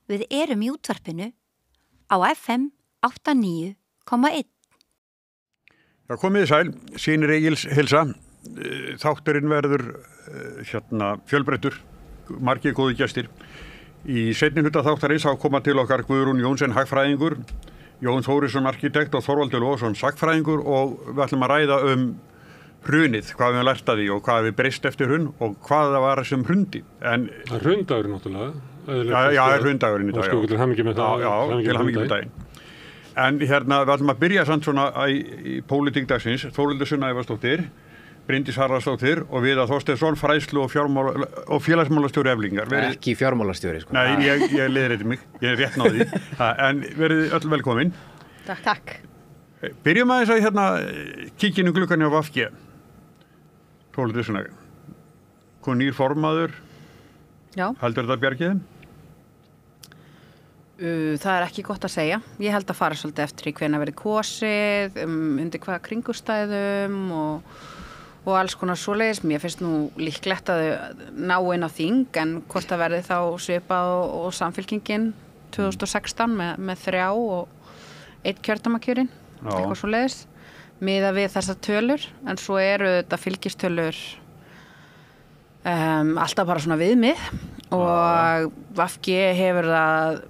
við erum í útvarpinu á FM 89,1. Já, komið þið sæl, Sýnir Egils heilsa. Þátturinn verður fjölbreyttur, margir góði gestir. Í seinni hluta þáttarins á koma til okkar Guðrún Jónsson hagfræðingur, Jón Þórisson arkitekt og Þorvaldur Lóðsson sagfræðingur og við ætlum að ræða hrunið, hvað við lært að því og hvað við breyst eftir hrun og hvað það var sem hrundi. Það er hrundagurinn náttúrulega. Já, það er hrundagurinn í dag. Og til hamingju með það. Já, til hamingju með daginn. En við ætlum að byrja samt svona í pólitík dagsins. Þórhildur Sunna Evarsdóttir, Bryndís Haraldsdóttir og Viðar Þorsteinsson, fræðslu og félagsmálastjóri Eflingar. Ekki fjármálastjóri, sko. Nei, ég leiðrétti mig, ég rétt náði því. En verið öll velkomin. Takk. Byrjum aðeins að kíkja gluggann hjá VG. Þórhildur Sunna. Hvað nýr formaður? Já. Heldur þetta bjargið þeim? Það er ekki gott að segja. Ég held að fara svolítið eftir í hvenær verið kosið, undir hvaða kringumstæðum og alls konar svoleiðis. Mér finnst nú líklegt að þau ná inn á þing, en hvort það verði þá svipað og Samfylkingin 2016 með 3 og 1 kjördæmakjörin, eitthvað svoleiðis, miðað við þessar tölur, en svo eru þetta fylgistölur alltaf bara svona viðmið og VG hefur það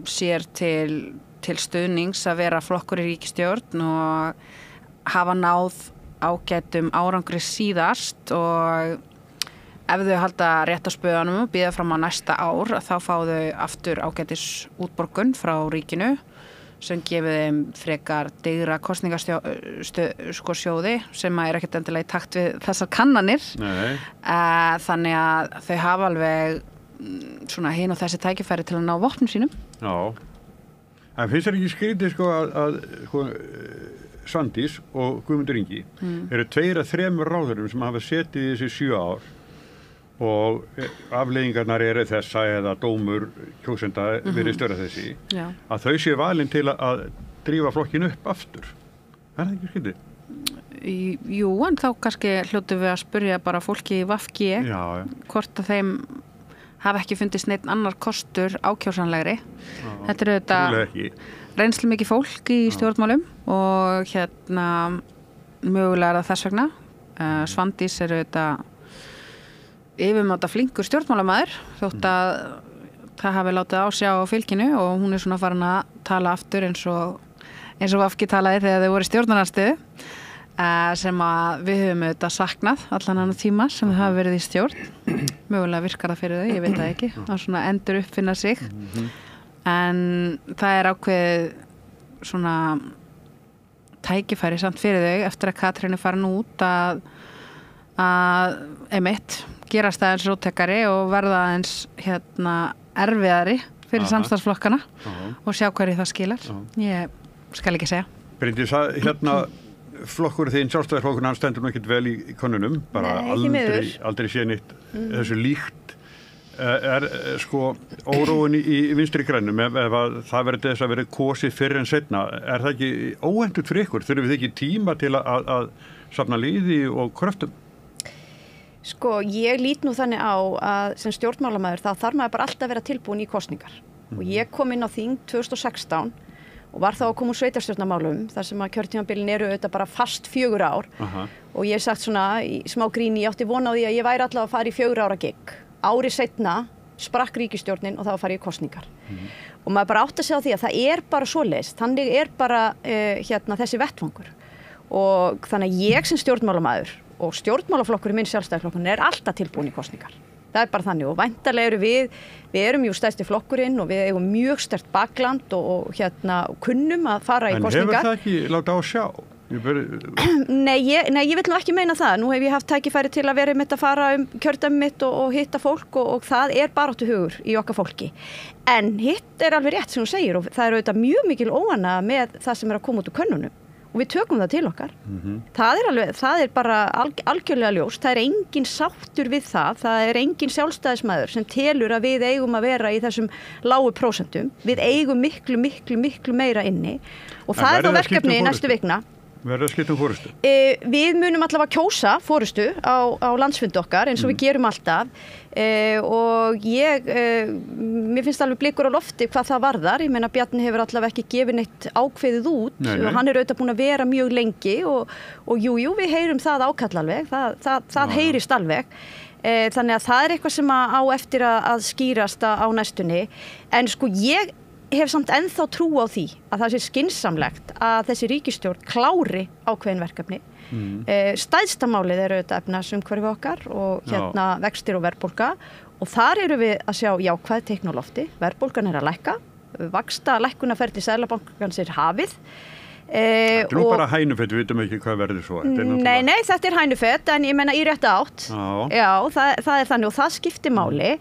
sér til stuðnings að vera flokkur í ríkisstjórn og hafa náð ágætum árangri síðast, og ef þau halda rétt á spöðunum og bíða fram á næsta ár, þá fá þau aftur ágætis útborgun frá ríkinu sem gefið þeim frekar digra kosningasjóði sem er ekkert endilega í takt við þessar kannanir. Þannig að þau hafa alveg svona hin og þessi tækifæri til að ná vopnum sínum. Já, en finnst þér ekki skrítið að Svandís og Guðmundur Ingi eru 2 af 3 ráðherrum sem hafa setið í þessi 7 ár og afleiðingarnar eru þessa eða dómur kjósenda verið störa þessi, að þau séu valin til að drífa flokkin upp aftur. Er það ekki skrítið? Jú, en þá kannski hljótum við að spyrja bara fólki í VG hvort að þeim hafa ekki fundist neitt annar kostur ákjósanlegri. Þetta eru þetta reynslu mikið fólk í stjórnmálum og mögulega er það þess vegna. Svandís eru þetta yfirmáta flinkur stjórnmálamaður, þótt að það hafi látið á sjá á fylkinu, og hún er svona farin að tala aftur eins og VG talaði þegar þau voru í stjórnarandstöðu, sem að við höfum auðvitað saknað allan annan tíma sem þau hafa verið í stjórn. Mögulega virkar það fyrir þau, ég veit það ekki, að svona endur uppfinna sig. En það er ákveðið svona tækifæri samt fyrir þau eftir að Katrín er farin út að einmitt gerast aðeins róttekari og verða aðeins erfiðari fyrir samstarfsflokkana og sjá hverju það skilar. Ég skal ekki segja. Bryndís, flokkur þinn, Sjálfstæðisflokkurinn, hann stendur nú ekkert vel í könnunum, bara aldrei sé neitt þessu líkt. Er óróin í Vinstri grænum ef það verður þess að vera kosið fyrr en seinna, er það ekki óhentut fyrir ykkur? Þurfum við ekki tíma til að safna liði og kröftum? Ég lít nú þannig á að sem stjórnmálamaður þá þarf maður bara alltaf að vera tilbúin í kosningar. Og ég kom inn á þing 2016 og var þá að koma úr sveitarstjórnarmálum þar sem að kjörtímabilin eru auðvitað bara fast 4 ár. Og ég hef sagt svona í smá gríni, ég átti von á því að ég væri allavega að fara í 4 ára gig. Ári seinna sprakk ríkisstjórnin og þá fari í kosningar. Og maður bara átti að segja á því að það er bara svoleiðis, þannig er bara þessi vettvangur. Og þannig að ég sem stjórnmálamaður og stjórnmálaflokkurinn minn, Sjálfstæðisflokkurinn, er alltaf tilbúin í kosningar. Það er bara þannig, og væntanlega eru við erum jú stærsti flokkurinn og við eigum mjög sterkt bakland og kunnum að fara í kosningar. En hefur það ekki látið á sjá? Nei, ég vil nú ekki meina það. Nú hef ég haft tækifæri til að vera að fara kjördæmi mitt og hitta fólk og það er baráttu hugur í okkar fólki. En hitt er alveg rétt sem hún segir, og það er auðvitað mjög mikil óánægja með það sem er að koma út úr könnunum. Og við tökum það til okkar. Það er bara algjörlega ljóst. Það er engin sáttur við það. Það er engin sjálfstæðismaður sem telur að við eigum að vera í þessum lágu prósentum. Við eigum miklu meira inni. Og það er þá verkefni í næstu vikna Verður að skipta fórustu? Við munum allavega kjósa fórustu á landsfundi okkar eins og við gerum alltaf og mér finnst alveg blikur á lofti hvað það varðar. Ég meina Bjarni hefur allavega ekki gefið neitt ákveðið út og hann auðvitað búin að vera mjög lengi og jú, við heyrum það ákall alveg, það heyrist alveg. Þannig að það eitthvað sem á eftir að skýrast á næstunni. En sko ég hef samt ennþá trú á því að það sé skynsamlegt að þessi ríkisstjórn klári ákveðin verkefni. Stærsta málið auðvitað efnahagsumhverfi okkar og vextir og verðbólga og þar erum við að sjá jákvæð teikn á lofti. Verðbólgan að lækka, vaxtalækkunarferli Seðlabankans hafið. Þetta nú bara hænufett, við vitum ekki hvað verður svo. Nei, þetta hænufett en ég menna í rétta átt. Já, það þannig og það skiptir máli.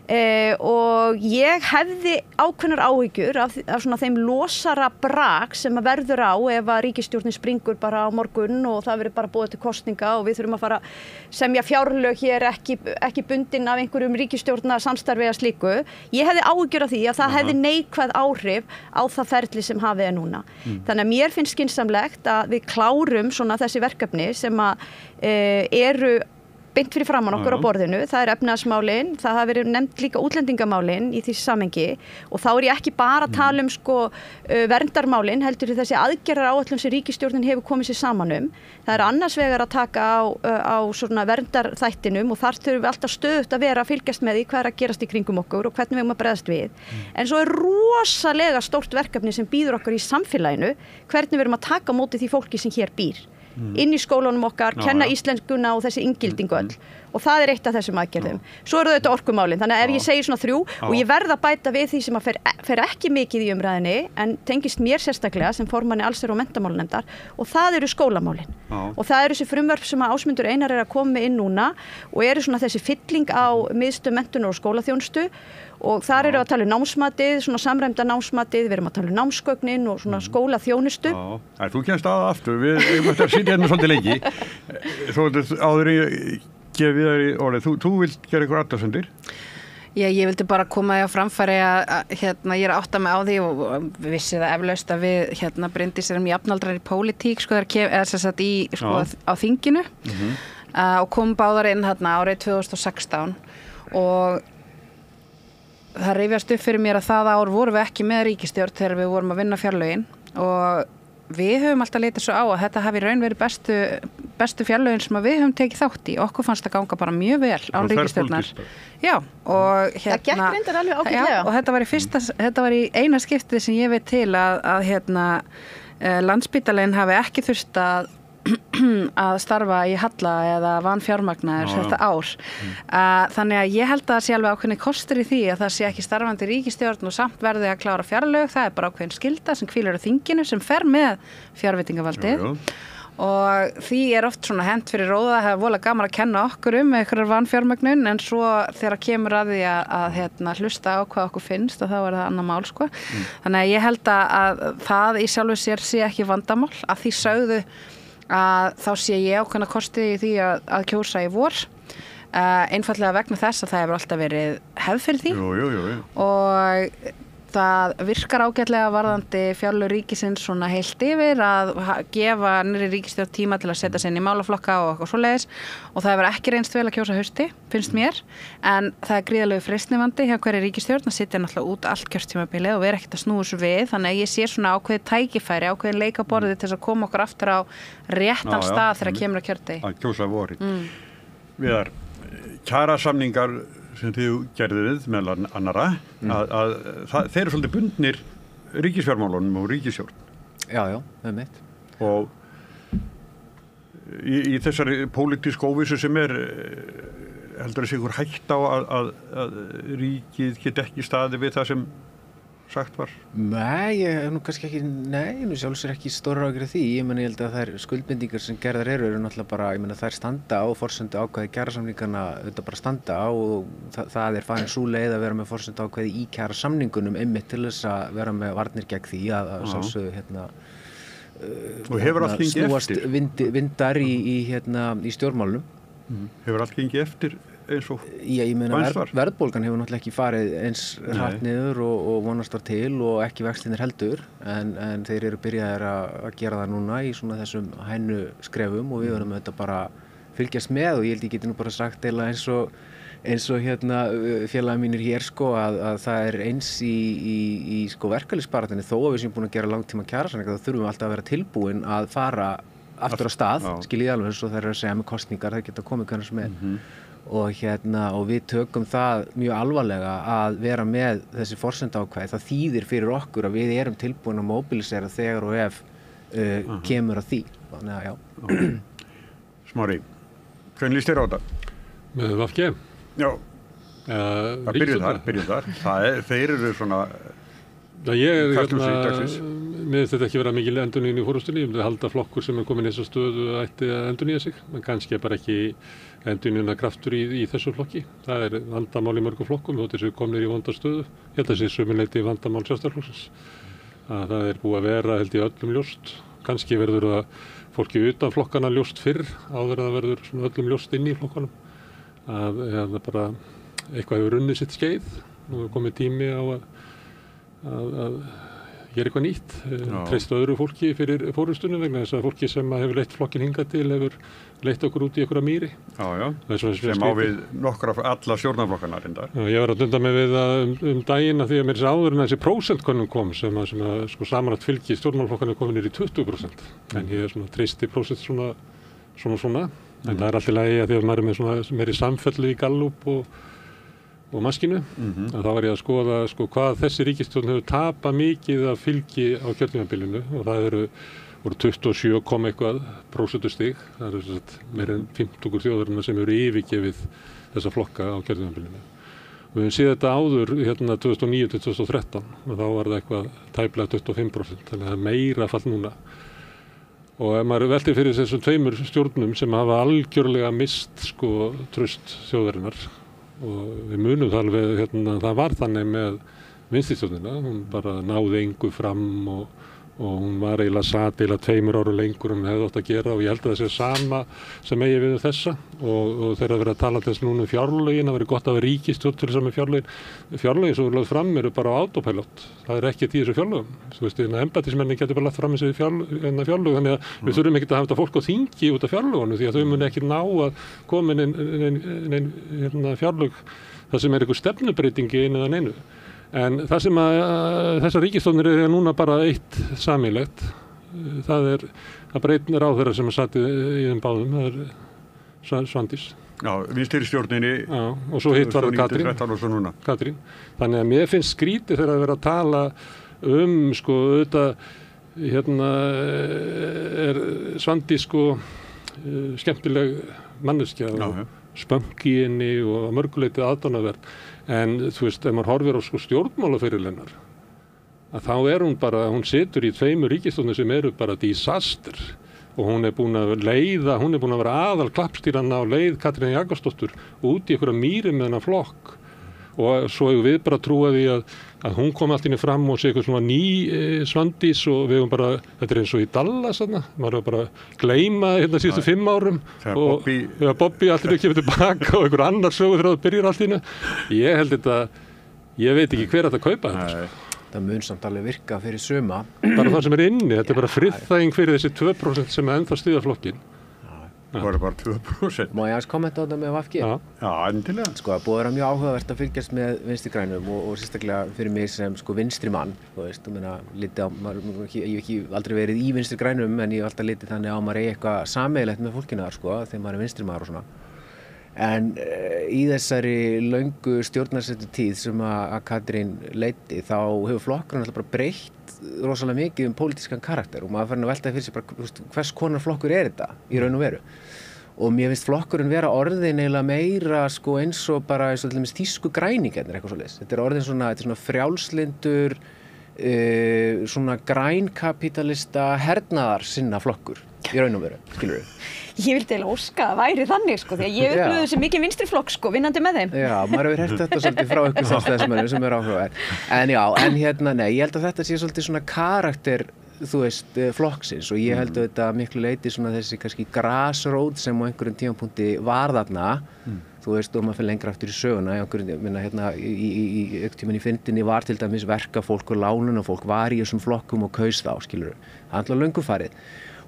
Og ég hefði ákveðnar áhyggjur af svona þeim losara brak sem að verður á ef að ríkisstjórnin springur bara á morgun og það verður bara búið til kosninga og við þurfum að fara semja fjárlög hér ekki bundin af einhverjum ríkisstjórna samstarfi að slíku. Ég hefði áhyggjur af því að það hefði neikvæð áhrif á það ferli sem hafið núna. Þannig að mér finnst skynsamlegt að við klárum svona þessi verkefni sem að eru beint fyrir framan okkur á borðinu, það efnahagsmálin, það hafa verið nefnt líka útlendingamálin í því samengi og þá ég ekki bara að tala verndarmálin, heldur þessi aðgerðaráætlun sem ríkisstjórnin hefur komið sér saman það annars vegar að taka á svona verndarþættinum og þar þurfum við alltaf stöðugt að vera að fylgjast með því hvað að gerast í kringum okkur og hvernig við að bregðast við. En svo rosalega stórt verkefni sem býður okkur í samfélaginu, hvernig við erum að taka á móti því fólki sem hér býr. Inn í skólunum okkar, kenna íslenskuna og þessi inngildingu öll og það eitt af þessum aðgerðum. Svo eru þetta orkumálin, þannig að ef ég segi svona 3 og ég verð að bæta við því sem að fer ekki mikið í umræðinni en tengist mér sérstaklega sem formanni allsherjar- og menntamálanefndar og það eru skólamálin og það eru þessi frumvörp sem að Ásmundur Einar að koma inn núna og eru svona þessi fylling á miðstöð menntunar og skólaþjónustu og þar eru að tala námsmatið, svona samræmda námsmatið, við erum að tala námsgögnin og svona skólaþjónustu. Þú kemst aftur, við erum að sitja hérna svolítið lengi. Svo áður ég gefið þér í orðið, þú vilt gera eitthvað athugasemdir? Já, ég vildi bara koma því á framfæri að ég að átta mig á því og vissi það eflaust að við Bryndís erum jafnaldrar í pólitík á þinginu og komum báðar inn árið 2016 og það rifjast upp fyrir mér að það ár vorum við ekki með ríkisstjórn þegar við vorum að vinna fjárlögin og við höfum alltaf litið svo á að þetta hafi raun verið bestu fjárlögin sem við höfum tekið þátt í. Okkur fannst það ganga bara mjög vel án ríkisstjórnar. Já, og það gekk reyndar alveg ágætlega. Og þetta var í eina skiptið sem ég veit til að Landspítalinn hafi ekki þurft að starfa í halla eða vanfjármagnaður þetta ár. Þannig að ég held að það sé alveg ákveðni kostur í því að það sé ekki starfandi ríkisstjórn og samt verði að klára fjárlög. Það bara ákveðin skylda sem hvílir á þinginu sem fer með fjárveitingavaldið. Og því oft svona hent fyrir róða að hafa vola gaman að kenna okkur einhverjar vanfjármagnun en svo þegar kemur að því að hlusta á hvað okkur finnst og þá það annað mál sko. Þannig að ég held að það í sjálfu sér sé ekki vandamál að því sögðu að þá sé ég ákveðna kosti í því að kjósa í vor einfallega vegna þess að það hefur alltaf verið hefð fyrir því og það virkar ágætlega varðandi fjárlög ríkisins svona heilt yfir að gefa nýrri ríkisstjórn tíma til að setja sig inn í málaflokka og svoleiðis og það hefur ekki reynst vel að kjósa hausti, finnst mér en það gríðalegu freistnivandi hjá hverju ríkisstjórn að sitja náttúrulega út allt kjörtímabilið og vera ekkert að snúa þessu við þannig að ég sé svona ákveðið tækifæri, ákveðin leikaborðið til þess að koma okkur aftur á réttan stað þegar kemur að kjördegi. Að kjósa vorið. Viðar, kjarasamningar sem þið gerðu við með annara að þeir eru svolítið bundnir ríkisfjármálunum og ríkisstjórn. Já, mitt. Og í þessari pólitísku óvissu sem heldur þessi ykkur hægt á að ríkið get ekki staðið við það sem sagt var? Nei, ég hef nú kannski ekki, nú sjálfsögur ekki stóra ágjörð því, ég held að þær skuldbindingar sem gerðar eru náttúrulega bara, þær standa á forsendu ákvæði kjarasamningana, auðvitað bara standa á og það farin sú leið að vera með forsendu ákvæði í kjarasamningunum einmitt til þess að vera með varnir gegn því að sjálfsögðu og hefur allt gengið snúast vindar í stjórnmálunum. Hefur allt gengið eftir eins og ég meina vænst var? verðbólgan hefur náttúrulega ekki farið eins hratt niður og vonast var til og ekki vextinir heldur en þeir eru byrjaðir að gera það núna í svona þessum hænu skrefum og við verðum þetta bara fylgjast með og ég held ég geti nú bara sagt eða eins og hérna félagi mínir hér sko að það eins í sko verkalýðsbaráttunni þó að við séum búin að gera langtíma kjarasamninga þá þurfum við alltaf að vera tilbúin að fara aftur á stað, skiljið alveg eins og þeir eru að segja með kosningar, það geta komið hvernig sem er og við tökum það mjög alvarlega að vera með þessi forsendaákvæði, það þýðir fyrir okkur að við erum tilbúin að mobilisera þegar og ef kemur að því, þannig að já. Smári, hvernig líst þér á þetta? Með VG? Já, byrjum þar. Þeir eru svona... Ég með þetta ekki vera mikil endurnýjun í forustunni, ég myndi halda flokkur sem komin í þessa stöðu ætti að endurnýja sig, en kannski bara ekki endurnýjuna kraftur í þessu flokki. Það vandamál í mörgum flokkum, þótt þessu komnir í vonda stöðu. Ég held að þessi sömuleyti vandamál Sjálfstæðisflokksins. Það búið að vera held í öllum ljóst. Kannski verður það fólki utan flokkana ljóst fyrr, áður að það verður svona öllum ljóst inn í flokkanum. Að bara eitthvað hefur runnið sitt skeið. Nú er komið tími á að gera eitthvað nýtt, treysta öðru fólki fyrir fórustunum vegna þess að fólki sem hefur leitt flokkin hingað til hefur leitt okkur út í einhverja mýri. Sem á við nokkra alla stjórnarflokkana reyndar. Ég var að dunda mig við það daginn að því að mér áður en þessi prósentkönnun kom sem sko samanlagt fylgi stjórnarflokkana er komin niður í 20%. En ég svona treysti prósent svona. En það er alltaf lagi að því að maður er með svona meiri samfellu í Gallup og maskinu, að þá var ég að skoða hvað þessi ríkisstjórn hefur tapað mikið af fylgi á kjörtímabilinu og það voru 27, eitthvað prósentustig, það eru meira en 50 þjóðarinnar sem eru yfirgefið þessa flokka á kjörtímabilinu. Við höfum séð þetta áður 2009-2013 og þá var það eitthvað tæplega 25%, þannig að það er meira fall núna. Og ef maður veltir fyrir þessum tveimur stjórnum sem hafa algjörlega mist traust þjóðarinnar og við munum það alveg, það var þannig með vinstristjórnina, hún bara náði engu fram og hún var sat 2 ára lengur en hefði átt að gera og ég held að það sé sama sem eigi við þessa og þegar að vera að tala þess núna fjárlögin, það verið gott að vera ríkisstjórn til þess að með fjárlögin sem við lögum fram eru bara á autopilot, það ekkert í þessu fjárlögum, þú veist, embættismennin getur bara lagt fram þessi fjárlög, þannig að við þurfum ekkert að hafa þetta fólk á þingi út af fjárlögunum því að þau muni ekki ná að koma inn fjárlög það sem einhver stefnubreytingi eða neinu. En það sem þessar ríkisstjórnir eru núna bara eitt sameiginlegt, það bara einn ráðherra sem sat í þeim báðum, það Svandís. Já, vinstri stjórninni. Já, og svo hitt var það Katrín. Þannig að mér finnst skrítið þegar að vera að tala auðvitað, er Svandís skemmtileg manneskja og spönk í henni og mörguleitið aðdánaverð. En þú veist, ef maður horfir á stjórnmálaferil hennar, að þá hún situr í 2 ríkisstjórnum sem eru bara disaster og hún er búin að vera aðal klappstýran á leið Katrínar Jakobsdóttur út í einhverja mýri með hennar flokk og svo hefur við bara trúað því að hún kom allt inni fram og sé eitthvað svona ný Svandís og við hefum bara, þetta er eins og í Dallas maður hefur bara gleyma síðustu 5 árum og Bobby allt inni kemur tilbaka og einhver annar sögur þegar það byrjar allt inni. Ég held þetta, ég veit ekki hver að kaupa þetta. Það mun samt alveg virka fyrir suma. Bara það sem er inni, þetta er bara friðþæging fyrir þessi 2% sem ennþá styðja flokkin. Það voru bara 2%. Má ég aðeins kommenta á þetta með VG? Já, endilega. Það búið að vera mjög áhugavert að fylgjast með vinstri grænum og sérstaklega fyrir mig sem vinstri mann. Þú veist, ég hef ekki aldrei verið í vinstri grænum en ég hef alltaf litið þannig á maður eigi eitthvað sameiginlegt með fólkinu þar þegar maður er vinstri maður og svona. En í þessari löngu stjórnarsettu tíð sem að Katrín leiddi þá hefur flokkurinn alltaf bara breytt rosalega mikið pólitískan karakter og maður fer að velta fyrir sig bara hvers konar flokkur er þetta í raun og veru. Og mér finnst flokkurinn vera orðin eiginlega meira eins og bara eins og til dæmis þýsku græningjarnir eitthvað svoleiðis. Þetta er orðin svona frjálslyndur svona grænkapitalista hernaðarsinna flokkur í raun og veru, skilurðu? Ég vildi eiginlega óska að væri þannig því að ég upplifði þessi mikið vinstri flokk vinnandi með þeim. Já, maður hefur heyrt þetta svolítið frá ykkur sjálfstæðismönnum sem eru áhugaverð. En já, nei, ég held að þetta sé svolítið svona karakter þú veist, flokksins og ég held að þetta miklu leyti svona þessi kannski grassroad sem á einhverjum tímapunkti var þarna, þú veist, og maður fyrir lengra aftur í söguna, í tímann í fyndinni var til dæmis verkafólk og lánunafólk var í þessum flokkum og kaus þá, skilur, handla löngu farið.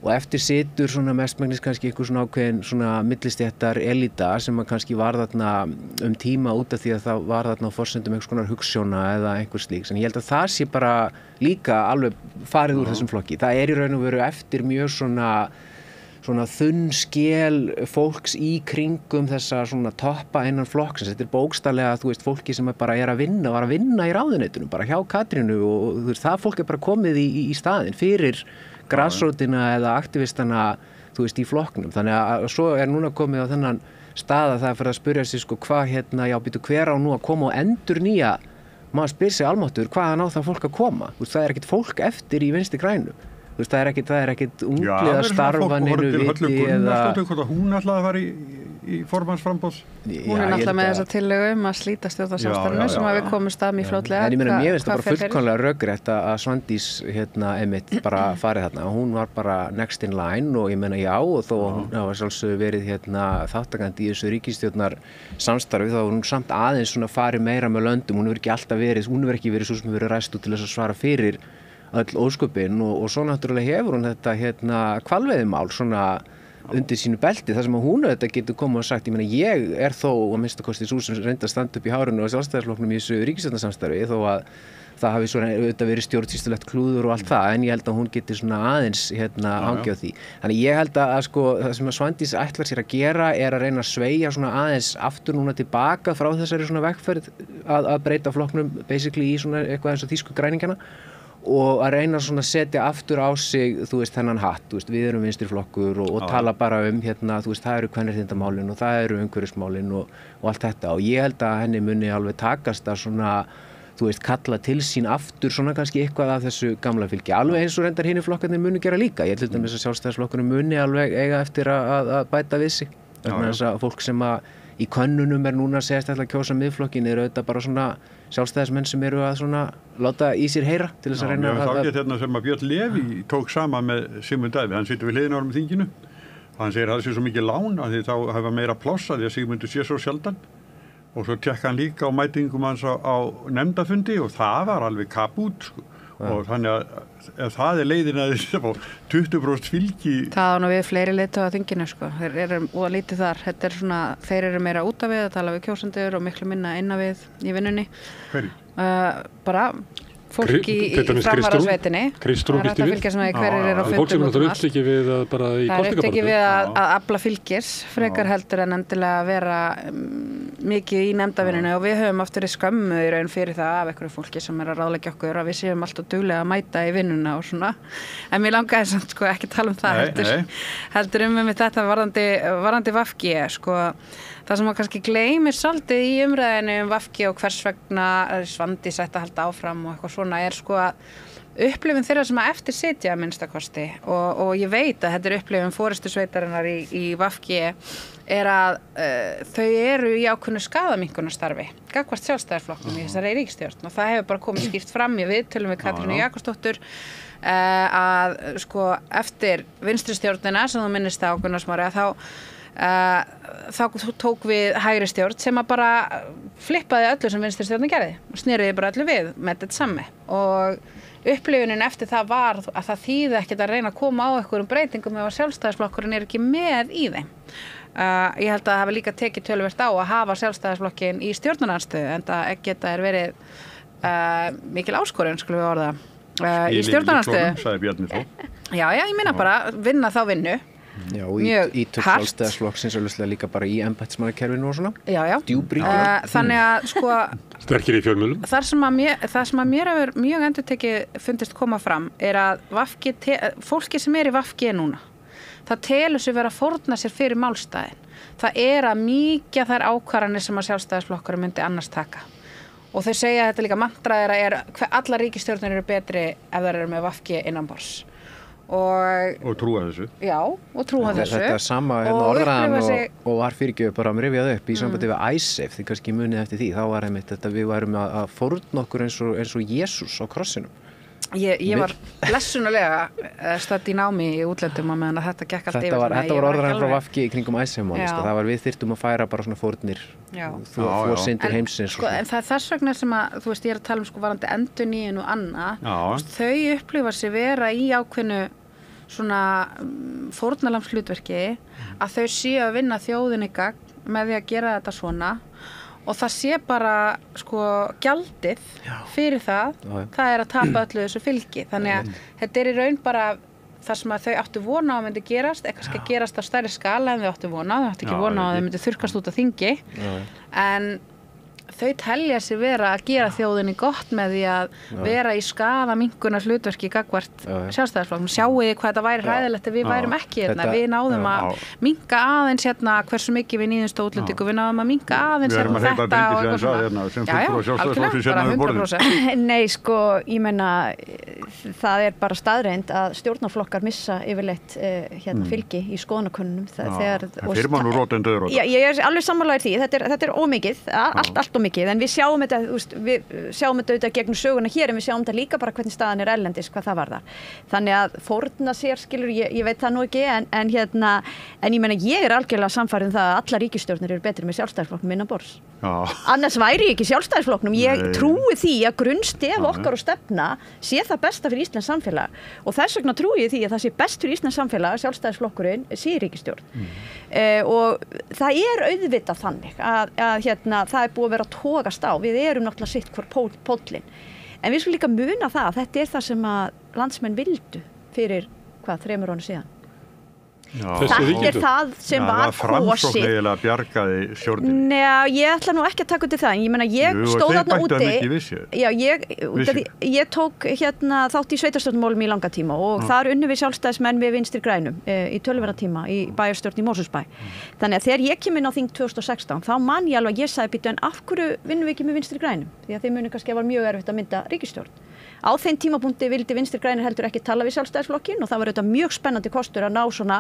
Og eftir situr svona mestmegnis kannski einhver svona ákveðin svona millistéttar elita sem að kannski var þarna tíma út af því að það var þarna á forsendum einhvers konar hugsjóna eða einhvers slíks. En ég held að það sé bara líka alveg farið úr þessum flokki. Það í raun og veru eftir mjög svona þunn skel fólks í kringum þessa svona toppa innan flokksins. Þetta bókstaflega, þú veist, fólki sem bara var að vinna í ráðuneytunum, bara hjá Katrínu og þú veist, það fólk bara komið í staðinn fyrir grassrótina eða aktivistana, þú veist, í flokknum. Þannig að svo núna komið á þennan stað að það fyrir að spyrja sig sko hvað hver á nú að koma og endurnýja, maður spyr sig almáttur hvaðan á það fólk að koma. Þú veist, það ekkert fólk eftir í Vinstri grænu. Þú veist, það er ekkert ungliða starfaninu viti eða... Hún ætlaði að fara í formannsframboðs. Hún náttúrulega með þessa tillögu að slíta stjórnarsamstarfinu sem að við komumst að mjög fljótlega. En ég meina, mér finnst það bara fullkomlega rökrétt að Svandís einmitt bara farið þarna. Hún var bara next in line og ég meina já, og þó hún hafa sjálfsögðu verið þáttakandi í þessu ríkisstjórnarsamstarfi, þá hún samt aðeins svona farið meira með löndum. Hún hefur ekki verið svo sem verið ræst út til þess að svara fyrir öll ósköpin og svo náttúrulega hefur hún þetta hvalveiðimál svona undir sínu belti, þar sem að hún auðvitað getur komið og sagt, ég meina ég er þó að minnsta kosti sú sem reyndi að standa upp í hárinu og Sjálfstæðisflokknum í þessu ríkisstjórnarsamstarfi þó að það hafi svona auðvitað verið stjórnsýslulegt klúður og allt það, en ég held að hún geti svona aðeins hangi á því. Þannig ég held að sko það sem að Svandís ætlar sér að gera er að reyna að sveigja svona aðeins aftur núna tilbaka frá þessari svona vegferð að breyta flokknum basically í svona eitthvað eins og þýsku græningana og að reyna svona að setja aftur á sig, þú veist, þennan hatt, þú veist, við erum vinstri flokkur og tala bara þú veist, það eru kvenréttindamálin og það eru umhverfismálin og allt þetta og ég held að henni muni alveg takast að svona, þú veist, kalla til sín aftur svona kannski eitthvað af þessu gamla fylgi, alveg eins og reyndar hinir flokkarnir muni gera líka, ég held að Sjálfstæðisflokkurinn muni alveg eiga eftir að bæta við sig, vegna þess að fólk sem að í könnunum núna segist ætla að kjósa miðflokkin eru auðvitað bara svona sjálfstæðismenn sem eru að svona láta í sér heyra til þess að reyna að... Já, þá sem að Björn Leví tók sama með Sigmund Davíð, hann situr við hliðina á þinginu og hann segir að það sé svo mikið lán að því þá hafa meira pláss að því að Sigmundur sé svo sjaldan og svo tekka hann líka á mætingum hans á nefndafundi og það var alveg kapút sko. Og þannig að það leiðin að þessi 20% fylgi. Það nú við fleiri leitu á þinginu sko. Þeir eru og lítið þar. Þetta er svona, þeir eru meira út af við að tala við kjósendur og miklu minna inn af við í vinnunni. Hverju? Bara fólk í framvarasveitinni. Kristrún það er hægt að fylgja sem að hverjir eru á fundum fólk sem er upptekið við að bara í kosningabaráttu. Það er upptekið við að afla fylgis frekar heldur en endilega að vera mikið í nefndavinnunni og við höfum oft verið skömmu í raun fyrir það af einhverju fólki sem er að ráðleggja okkur að við séum alltaf duglega að mæta í vinnuna og svona. En mér langaði samt sko ekki tala um það heldur með þetta varðandi VG sko. Það sem að kannski gleymir svolítið í umræðinu VG og hvers vegna Svandís ætti að halda áfram og eitthvað svona er sko að upplifun þeirra sem að eftir sitja að minnstakosti og ég veit að þetta er upplifun forystusveitarinnar í VG er að þau eru í ákveðnu skaðaminnkunarstarfi gagnvart Sjálfstæðisflokknum í þessari ríkisstjórn og það hefur bara komið skýrt fram í viðtölum við Katrínu Jakobsdóttur að sko eftir vinstristjórnina sem þú minnist á Gunnar Smári að þá tók við hægri stjórn sem að bara flippaði öllu sem vinstri stjórnin gerði og sneriði bara öllu við með þetta sami og upplifunin eftir það var að það þýði ekkert að reyna að koma á einhverjum breytingum ef að Sjálfstæðisflokkurinn er ekki með í þeim ég held að það hafi líka tekið töluvert á að hafa Sjálfstæðisflokkin í stjórnunarstöðu en það geta verið mikil áskorun skulum við orða í stjórnunarstöðu já, ég minna bara vinna þá vinnu Já, og ítök Sjálfstæðisflokksins auðvitað líka bara í embættismannakerfinu og svona. Já. Djúpríkjum. Þannig að sko sterkir í fjölmiðlum. Það sem að mér hefur mjög endurtekið fundist koma fram er að fólki sem er í VG núna, það telur sig vera að fórna sér fyrir málstæðin. Það er að mýkja þær ákvarðanir sem að Sjálfstæðisflokkurinn myndi annars taka. Og þau segja þetta líka mantra er allar ríkisstjórnir eru betri ef þær eru með VG innanborðs. Og trúa þessu. Já, og trúa þessu. Þetta er sama orðræðan og var fyrirgefið bara rifjað upp í sambandi við ISAF, því kannski munið eftir því, þá var einmitt þetta við værum að fórna okkur eins og Jesús á krossinum. Ég var blessunarlega stödd í námi í útlöndum á meðan að þetta gekk allt yfir. Þetta var orðræðan frá VG í kringum ICM-mál, það var við þyrftum að færa bara svona fórnir þú syndir heimsins. Sko, en það þess vegna sem að, þú veist, ég að tala sko varandi endurnýjun og annað, þau upplifa sig vera í ákveðnu svona fórnarlamshlutverki að þau séu að vinna þjóðinni gagn með því að gera þetta svona og það sé bara sko gjaldið fyrir það er að tapa öllu þessu fylgi þannig að þetta í raun bara það sem að þau áttu vona á að myndi gerast kannski að gerast á stærri skala en þau áttu vona þau áttu ekki vona á að þau myndi þurrkast út á þingi en þau telja sig vera að gera þjóðinni gott með því að vera í skaðaminkunar hlutverki gagnvart sjálfstæðisflokknum. Sjáu þið hvað þetta væri hræðilegt ef við værum ekki hérna. Við náðum að minnka aðeins hérna hversu mikið við nýðumst útlendingu, við náðum að minnka aðeins hérna þetta og eitthvað svona. Algjörlega, bara 100%. Nei, sko, ég meina það er bara staðreind að stjórnarflokkar missa yfirleitt fylgi í skoðanakönnunum þegar fyrir mann úr rót en döður rót. Ég er alveg sammála því, þetta er ómikið, allt mikið, en við sjáum þetta auðvitað gegnum söguna hér en við sjáum þetta líka bara hvernig staðan er erlendis hvað það varðar. Þannig að fórna sér skilur, ég veit það nú ekki en ég meina ég er algjörlega sannfærð það að allar ríkisstjórnir eru betri með sjálfstæðisflokknum innan borðs. Annars væri ég ekki sjálfstæðisflokknum. Ég trúi því að grunnstef okkar og stefna sé það besta fyrir Íslands samfélag og þess vegna trúi ég því að það sé best fyrir Íslands samfélag að sjálfstæðisflokkurinn sé ríkisstjórn. Og það er auðvitað þannig að það er búið að vera að togast á. Við erum náttúrulega sitt hvor póllinn. En við skulum líka muna það að þetta er það sem að landsmenn vildu fyrir 3 árum síðan. Þetta er það sem var kosið. Framsókn eiginlega bjargaði stjórninni. Nei, ég ætla nú ekki að taka undir það. En ég meina, ég stóð þarna úti. Ég tók þátt í sveitarstjórnarmálum í langa tíma og þar unnu við sjálfstæðismenn við Vinstri grænum í töluverðan tíma í bæjarstjórn í Mosfellsbæ. Þannig að þegar ég kem inn á þing 2016, þá man ég alveg að ég sagði býttu en af hverju vinnum við ekki með Vinstri grænum? Því að þeim muni kannski var mjög erfitt að mynda ríkisstjórn. Á þeim tímapunkti vildi Vinstri grænir heldur ekki tala við sjálfstæðisflokkinn og það var auðvitað mjög spennandi kostur að ná svona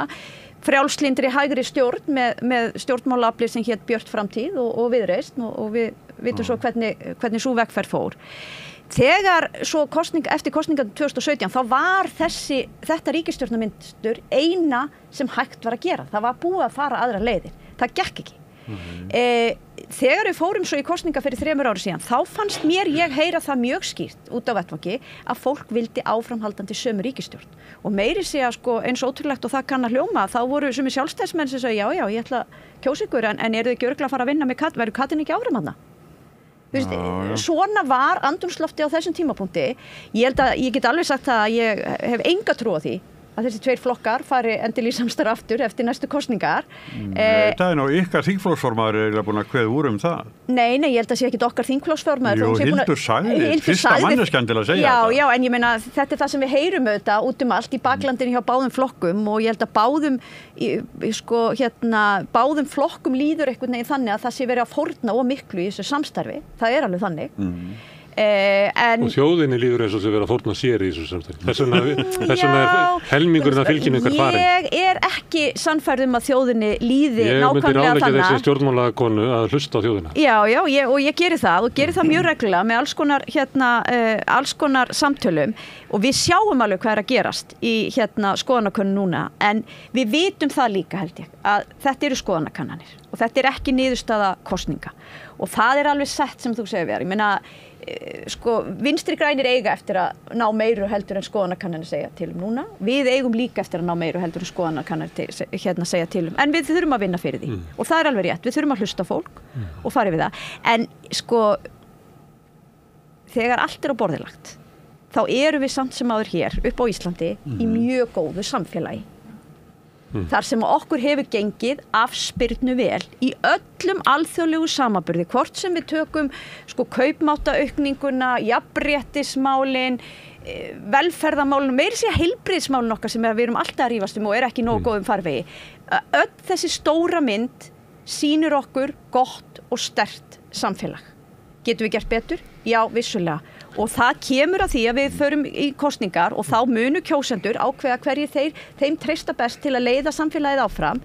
frjálslyndri hægri stjórn með stjórnmálaafli sem hét Björt framtíð og Viðreisn og við vitum svo hvernig sú vegferð fór. Þegar svo eftir kosninga 2017 þá var þetta ríkisstjórnarmynstur eina sem hægt var að gera. Það var búið að fara aðra leiðir. Það gekk ekki. Þegar við fórum svo í kosninga fyrir 3 árum síðan þá fannst mér ég heyra það mjög skýrt út á vettvangi að fólk vildi áframhaldandi sömu ríkisstjórn og meiri segja sko eins ótrúlegt og það kann að hljóma þá voru sumir sjálfstæðismenn sem sagði já ég ætla að kjósa ykkur en eru þið ekki örugglega að fara að vinna með verður Katrín ekki áfram þarna? Svona var andrúmslofti á þessum tímapunkti. Ég get alveg sagt það að ég hef enga trú á því að þessi 2 flokkar fari endilega í samstarf aftur eftir næstu kosningar. Það er nú ykkar þingflokksformaður eiginlega búin að kveða það. Nei, ég held að sé ekkit okkar þingflokksformaður. Jú, Hildur sagði, fyrsta manneskjan til að segja þetta. Já, en ég meina þetta er það sem við heyrum auðvitað út allt í baklandinu hjá báðum flokkum og ég held að báðum flokkum líður einhvern veginn þannig að það sé verið að fórna og miklu í þessu samstarfi. Það er alveg þannig. Og þjóðinni líður eins og þau vera að fórna sér í þessu samstæði. Þess vegna er helmingurinn af fylginu ykkur farin. Ég er ekki sannfærð að þjóðinni líði nákvæmlega þannig. Ég myndi ráðleggja þessi stjórnmálakonu að hlusta á þjóðina. Já, og ég geri það mjög reglulega með alls konar samtölum og við sjáum alveg hvað er að gerast í skoðanakönnun núna en við vitum það líka held ég að þetta eru skoðanakannanir og þetta er ekki niðurstaða kosninga og það er alveg sett sem þú segir við. Ég meina Vinstri grænir eiga eftir að ná meiru heldur en skoðanakannanir segja til núna. Við eigum líka eftir að ná meiru heldur en skoðanakannanir segja til en við þurfum að vinna fyrir því og það er alveg rétt. Við þurfum að hlusta á fólk og fara við það. En þegar allt er á borðið lagt þá erum við samt sem áður hér upp á Íslandi í mjög góðu samfélagi. Þar sem okkur hefur gengið afspyrnu vel í öllum alþjóðlegu samanburði, hvort sem við tökum kaupmáttaaukninguna, jafnréttismálin, velferðarmálin, meira segja heilbrigðismálin okkar sem við erum alltaf að rífast og er ekki nógu góðum farvegi. Öll þessi stóra mynd sýnir okkur gott og sterkt samfélag. Getum við gert betur? Já, vissulega. Og það kemur að því að við förum í kosningar og þá munu kjósendur ákveða hverjir þeim treysta best til að leiða samfélagið áfram.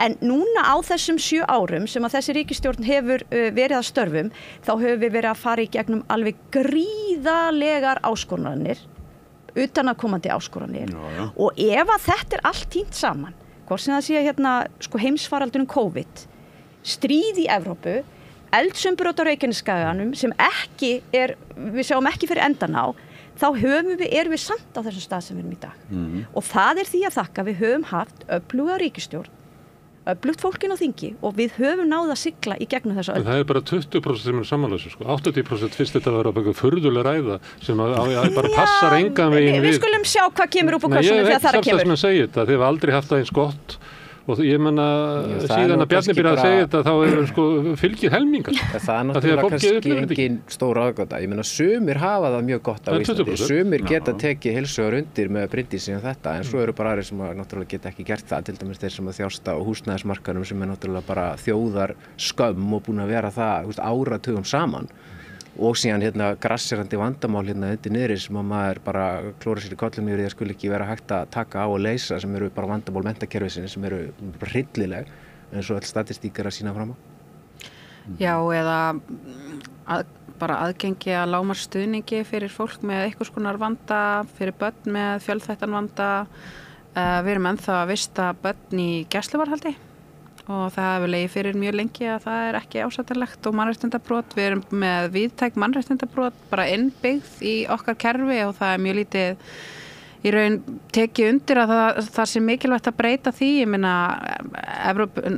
En núna á þessum 7 árum sem að þessi ríkisstjórn hefur verið að störfum, þá höfum við verið að fara í gegnum alveg gríðarlegar áskoranir utanaðkomandi áskoranir og ef að þetta allt tínt saman, hvort sem það sé hérna sko heimsfaraldurinn COVID, stríð í Evrópu, eldsumbrot á Reykjanesskaganum sem við sjáum ekki fyrir endan á, þá erum við samt á þessum stað sem við erum í dag. Og það því að þakka við höfum haft öfluga ríkisstjórn, öflugt fólkin á þingi og við höfum náð að sigla í gegnum þessu öll. Það bara 20% sem samanlega sko. 80% fyrst þetta var að furðuleg ræða sem bara passar engan veginn við. Við skulum sjá hvað kemur upp á kössunum þegar það kemur. Ég veit sjálfsagt sem að segja þetta, þið hefur aldrei haft það eins gott. Og ég menna, síðan að Bjarni byrja að segja þetta, þá sko fylgir helmingar. Það náttúrulega kannski engin stór aðgáta. Ég menna, sumir hafa það mjög gott á Íslandi. Sumir geta tekið heilsugar undir með Bryndísi þetta, en svo eru bara aðrir sem náttúrulega geta ekki gert það, til dæmis þeir sem að þjást á húsnæðismarkaðnum sem náttúrulega bara þjóðar skömm og búin að vera það áratugum saman. Og síðan grasserandi vandamál undir niðri sem að maður bara klóra sér í kollum yfir því að skuli ekki vera hægt að taka á og leysa sem eru bara vandamál menntakerfisins sem eru bara hryllileg eins og all statistík að sýna fram á. Já, eða bara aðgengi að lágmarksstuðningi fyrir fólk með einhvers konar vanda, fyrir börn með fjölþættan vanda. Við erum ennþá að vista börn í gæsluvarðhaldi. Og það hefur legið fyrir mjög lengi að það ekki ásættanlegt og mannréttindabrot. Við erum með víðtæk mannréttindabrot bara innbyggð í okkar kerfi og það mjög lítið í raun tekið undir að það sé mikilvægt að breyta því. Ég meina,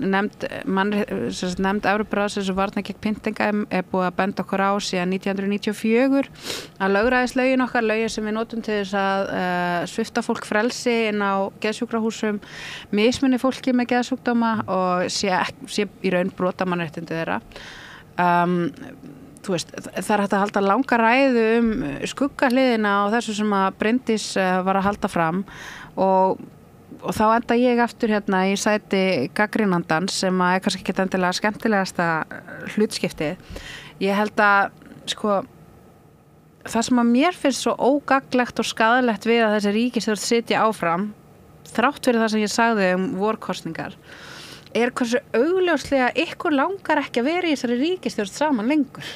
nefnd Evrópuráðsins og varna gegn pyntinga búið að benda okkur á síðan 1994 að lögræðislögin okkar, lögin sem við notum til þess að svipta fólk frelsi inn á geðsjúkrahúsum, mismunni fólki með geðsjúkdóma og sé í raun brota mannréttindi þeirra. Það hægt að halda langa ræðu skuggahliðina og þessu sem að Bryndís var að halda fram og þá enda ég aftur í sæti gagnrýnandans sem að kannski ekki endilega skemmtilegasta hlutskiptið. Ég held að sko það sem að mér finnst svo ógagnlegt og skaðlegt við að þessi ríkisstjórn sitja áfram þrátt fyrir það sem ég sagði vorkosningar hversu augljóslega ykkur langar ekki að vera í þessari ríkisstjórn saman lengur.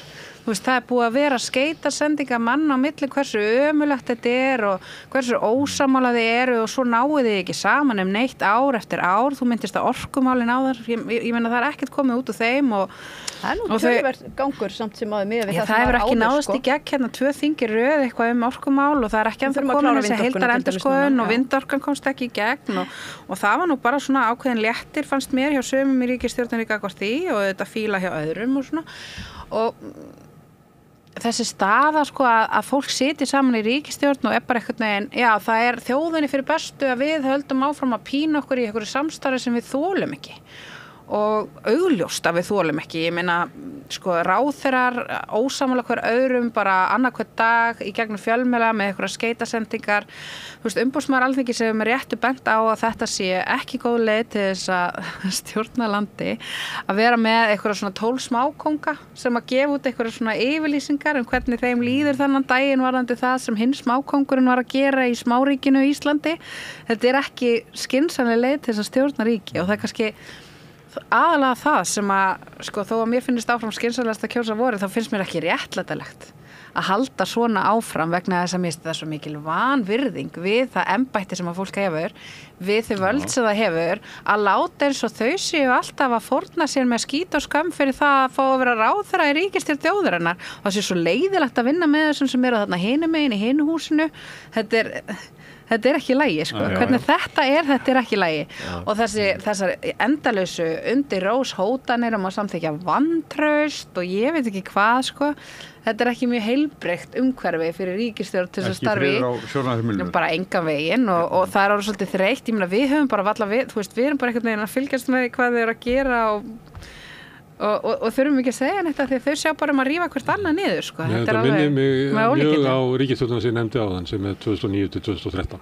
Það búið að vera skeytasendinga mann á milli hversu ömulegt þetta og hversu ósamála þið eru og svo náið þið ekki saman neitt ár eftir ár. Þú myndist að orkumálin á þar. Ég meina það ekkert komið út úr þeim og það nú töluvert gangur samt sem áður miðað við það sem hefur ekki náðast í gegn 2 þingir röð eitthvað orkumál og það ekki ennþá komin þessi heildarendurskoðun og vindorkan komst ekki í gegn og það var nú bara svona ákveðin léttir fannst mér hjá sumum í ríkisstjórninni gagnvart því og þetta fíla hjá öðrum og svona og þessi staða sko að fólk sitji saman í ríkisstjórn og bara eitthvað neginn, það þjóðinni fyrir bestu að við höldum áfram að pína okkur í einhverju samstarfi sem við þolum ekki og augljóst að við þolum ekki. Ég meina, sko, ráðherrar ósammála hver öðrum bara annað hver dag í gegnum fjölmiðla með einhverja skeytasendingar. Umboðsmaður Alþingis hefur með réttu bent á að þetta sé ekki góð leið til þess að stjórna landi að vera með einhverja svona 12 smákónga sem að gefa út einhverja svona yfirlýsingar hvernig þeim líður þennan daginn varðandi það sem hinn smákóngurinn var að gera í smáríkinu Íslandi. Þetta ekki skynsamleg leið til þess að stjórna ríki og það kannski aðalega það sem að sko þó að mér finnst áfram skynsamlegast að kjósa vorið þá finnst mér ekki réttlætanlegt að halda svona áfram vegna þess að mér finnst það svo mikil vanvirðing við það embætti sem að fólk hefur við þau völd sem það hefur að láta eins og þau séu alltaf að fórna sér með skít og skömm fyrir það að fá að vera ráðherra í ríkisstjórn þjóðarinnar og það sé svo leiðilegt að vinna með þessum sem eru þarna hinum megin í hinu húsinu. Þetta ekki í lagi, sko. Hvernig þetta er ekki í lagi. Og þessar endalausu undir rós hótanir að samþykkja vantraust og ég veit ekki hvað, sko. Þetta ekki mjög heilbrigt umhverfi fyrir ríkisstjórn til þess að starfi. Ekki friður á sjónarhimilinu. Bara engan veginn og það orðið svolítið þreytt. Ég meina, við höfum bara við erum bara einhvern veginn að fylgjast með hvað þau eru að gera og þurfum ekki að segja neitt af því að þau sjá bara að rífa hvert annað niður sko. Þetta minnir mig mjög á ríkisstjórnina sem ég nefndi áðan sem 2009 til 2013.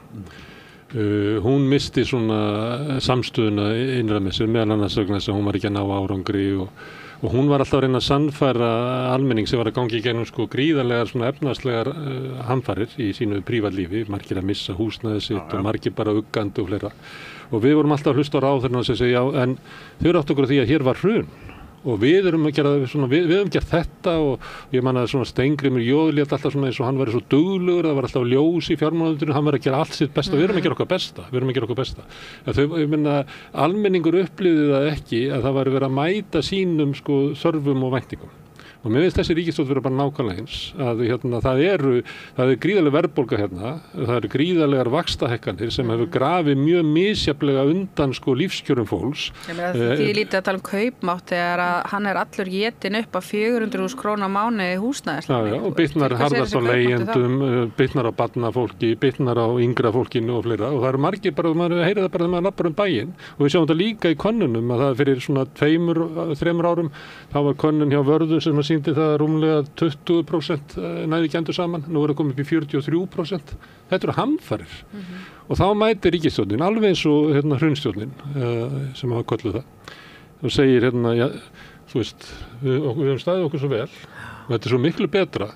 Hún misti svona samstöðuna innra með sér meðal annars vegna þess að hún var ekki að ná árangri og hún var alltaf að reyna að sannfæra almenning sem var að gangi í gegnum sko gríðarlegar svona efnahagslegar hamfarir í sínu prívatlífi, margir að missa húsnæði sitt og margir bara uggandi og fleira. Og við vorum alltaf að hlusta á ráðherrana sem segja en þau áttu okkur á því að hér var hrun og við erum að gera svona, við höfum gert þetta og ég man að svona Steingrímur J lét alltaf svona eins og hann væri svo duglegur, það var alltaf ljós í fjármálaráðuneytinu, hann var að gera allt sitt besta, við erum að gera okkar besta. Ég meina, almenningur upplifði það ekki að það væri verið að mæta sínum sko þörfum og væntingum. Og mér finnst þessi ríkisstjórn vera bara nákvæmlega eins að það er gríðarleg verðbólga hérna, það eru gríðarlegar vaxtahækkanir sem hefur grafið mjög misjafnlega undan sko lífskjörum fólks. Því lítið að tala kaupmátt þegar að hann allur étin upp að 400.000 króna á mánuði húsnæðisláni. Já, og bitnar harðast á leigjendum, bitnar á barnafólki, bitnar á yngra fólkinu og fleira og það eru margir bara, maður heyrir það bara þegar maður lappar bæinn og við sjáum þetta líka í könnunum að það fyrir svona 2-3 árum þá var könnun hjá Vörðu sem sýndi það rúmlega 20% næði ekki endur saman, nú er það komið upp í 43%. Þetta eru hamfarir. Og þá mætir ríkisstjórnin, alveg eins og hrunstjórnin sem hafa kölluð það. Og segir já, þú veist, við höfum staðið okkur svo vel og þetta er svo miklu betra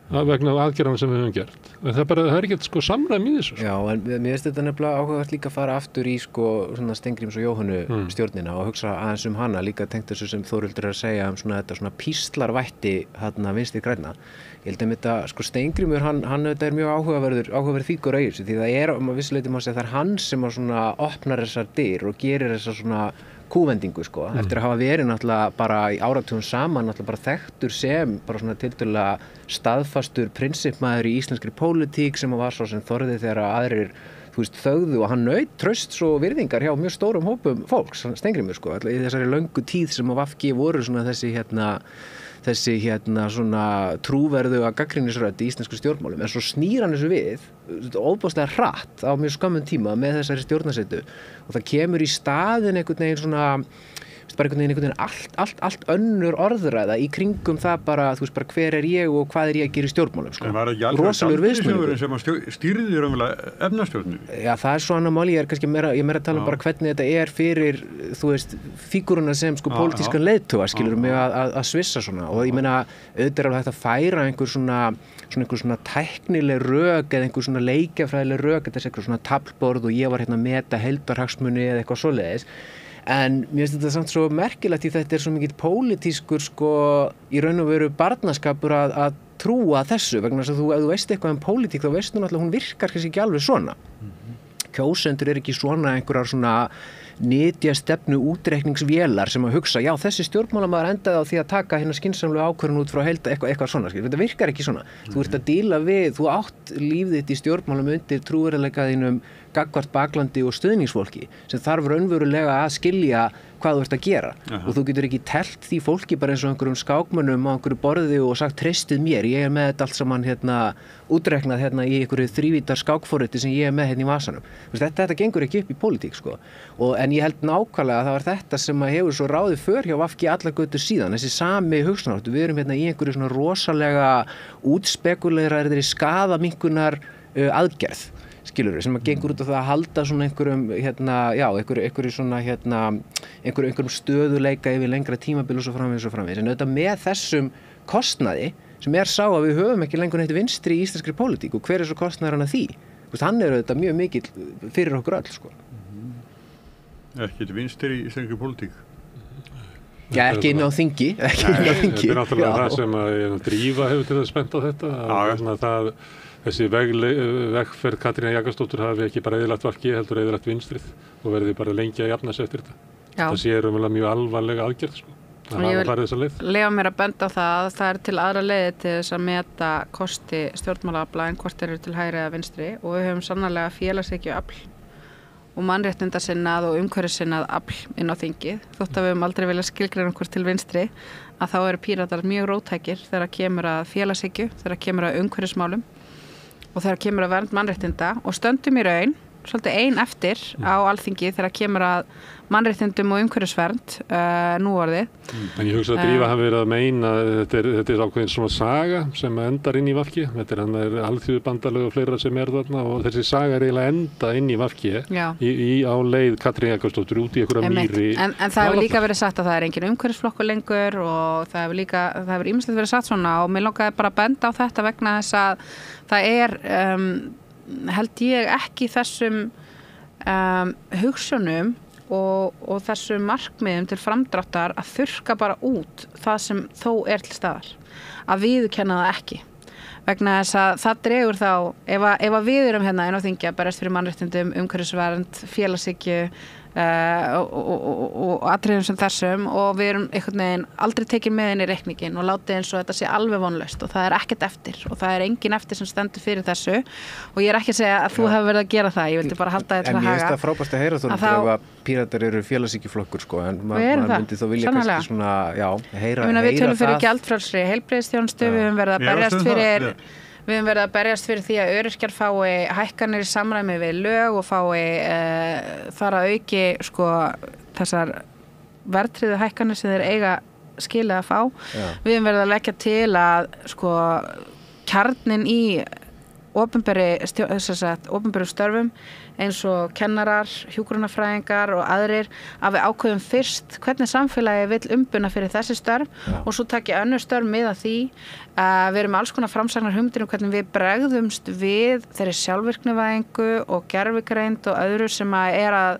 vegna aðgerðana sem við höfum gert. En það er ekkert sko samræmi í þessu. Já, en mér finnst þetta nefnilega áhugavert líka að fara aftur í sko svona Steingríms og Jóhönnu stjórnina og hugsa aðeins hana, líka tengt þessu sem Þórhildur er að segja svona þetta svona píslarvætti vinstri grænna. Ég held að þetta sko Steingrímur, hann þetta er mjög áhugaverð fígur í þessu, því það er vissuleyti má segja það er hann sem að svona opnar þessar dyr og gerir þessar svona kúvendingu sko, eftir að hafa verið náttúrulega bara í áratugum saman náttúrulega bara þekktur sem bara svona tiltölulega staðfastur prinsippmaður í íslenskri pólitík sem var svo sem þorði þegar aðrir þögðu og hann naut trausts og virðingar hjá mjög stórum hópum fólks, Steingrímur sko, í þessari löngu tíð sem á VG voru svona þessi svona trúverðuga gagnrýnisrödd í íslensku stjórnmálum, en svo snýr hann þessu við óbúslega hratt á mjög skömmum tíma með þessari stjórnarsetu og það kemur í staðinn einhvern veginn allt önnur orðræða í kringum það bara, bara hver er ég og hvað er ég að gera í stjórnmálum sko. En var ekki alltaf samtíðsjóðurinn sem stýrði raunverulega efnastjórnir? Já, það er svo annar máli, ég er meira að tala um bara hvernig þetta er fyrir, fíguruna sem sko pólitískan leiðtoga, skilur mig að svissa svona og ég meina, auðvitað er alveg hægt að færa einhver svona tæknileg rök eða einhver svona leikjafræðileg rök, þetta er einhver svona taflborð og ég var að meta heildarhagsmuni eða eitthvað svoleiðis. En mér finnst þetta samt svo merkilegt því þetta er svo mikill pólitískur sko í raun og veru barnaskapur að trúa þessu vegna þess að ef þú veist eitthvað pólitík þá veistu náttúrulega hún virkar kannski ekki alveg svona. Kjósendur er ekki svona einhverjar svona nytjastefnu útreikningsvélar sem að hugsa, já þessi stjórnmálamaður endaði á því að taka hérna skynsamlega ákvörðun út frá eitthvað svona, þetta virkar ekki svona. Þú ert að díla við, þú átt lífið þitt í stjórnmálum undir trúverðuleika þínum gagnvart baklandi og stuðningsfólki sem þarf raunverulega að skilja hvað þú ert að gera og þú getur ekki telt því fólki bara eins og einhverjum skákmönnum á einhverju borði og sagt treystið mér, ég er með þetta allt saman útreiknað í einhverju þrívítar skákforriti sem ég er með í vasanum. Þetta gengur ekki upp í pólitík sko. En ég held nákvæmlega að það var þetta sem að hefur svo ráðið för hjá VG allar götur síðan, þessi sami hugsunarháttur, við erum í einhverju svona rosalega útspekulegra skaðaminnkunar aðgerð skilur sem að gengur út á það að halda svona einhverjum stöðuleika yfir lengra tímabil og svo framvegis en auðvitað með þessum kostnaði sem er sá að við höfum ekki lengur neitt vinstri í íslenskri pólitík og hver er svo kostnaður hann að því? Hann er auðvitað mjög mikill fyrir okkur öll sko. Ekki vinstri í íslenskri pólitík? Já, ekki inn á þingi. Þetta er náttúrulega það sem að Drífa hefur til að spennta þetta þessi vegferð Katrínar Jakobsdóttur hafi ekki bara eyðilagt VG heldur eyðilagt vinstrið og verði bara lengi að jafna sig eftir þetta. Það sé mjög alvarlega aðgerð sko. Ég vil leyfa mér að benda á það að það er til aðra leiðir til þess að meta kosti stjórnmálaafla en hvort eru til hægri eða vinstri og við höfum sannarlega félagshyggjuafl og mannréttindasinnað og umhverfissinnað afl inn á þingið. Þótt að við höfum aldrei viljað skilgreina okkur til vinstri að þá eru Píratar mjög róttækir þegar kemur að félagshyggju, þegar kemur að umhverfismálum og þegar kemur að vernd mannréttinda og stöndum í raun svolítið ein eftir á Alþingi þegar kemur að mannréttindum og umhverfisvernd núorðið. En ég hugsa að Drífa hafi verið að meina þetta er ákveðin svona saga sem endar inn í VG. Þetta er alþjóðubandalög og fleira sem þarna og þessi saga er eiginlega enda inn í VG á leið Katrín Jakobsdóttur út í einhverja mýri. En það hefur líka verið sagt að það er engin umhverfisflokkur lengur og það hefur ýmislegt verið sagt svona og mér langaði bara að benda á þetta vegna þess að það er held ég ekki þessum hugsjónum og þessu markmiðum til framdráttar að þurrka bara út það sem þó til staðar, að viðurkenna það ekki. Vegna þess að það dregur þá, ef að við erum hérna inn á þingi að berjast fyrir mannréttindum, umhverfisvernd, félagshyggju og atriðum sem þessum og við erum einhvern veginn aldrei tekin með inn í reikningin og látið eins og þetta sé alveg vonlaust og það ekkert eftir og það engin eftir sem stendur fyrir þessu og ég ekki að segja að þú hefur verið að gera það, ég vildi bara halda þetta til að haga. En ég veist það frábært að heyra þú ef Píratar eru félagshyggjuflokkur sko, en maður myndi þó vilja kannski svona, heyra það. Við tölum fyrir gjaldfrjálsri heilbrigðisþjónustu, við höfum verið að berjast fyrir því að öryrkjar fái hækkanir í samræmi við lög og fái þar að auki sko, þessar verðtryggðu hækkanir sem þeir eiga skilið að fá. Við höfum verið að leggja til að sko, kjarnin í opinberum störfum eins og kennarar, hjúkrunarfræðingar og aðrir að við ákveðum fyrst hvernig samfélagi vill umbuna fyrir þessi störf og svo taki önnur störf með að því við erum alls konar framsagnar hugmyndir hvernig við bregðumst við þeirri sjálfvirknivæðingu og gervigreind og öðru sem að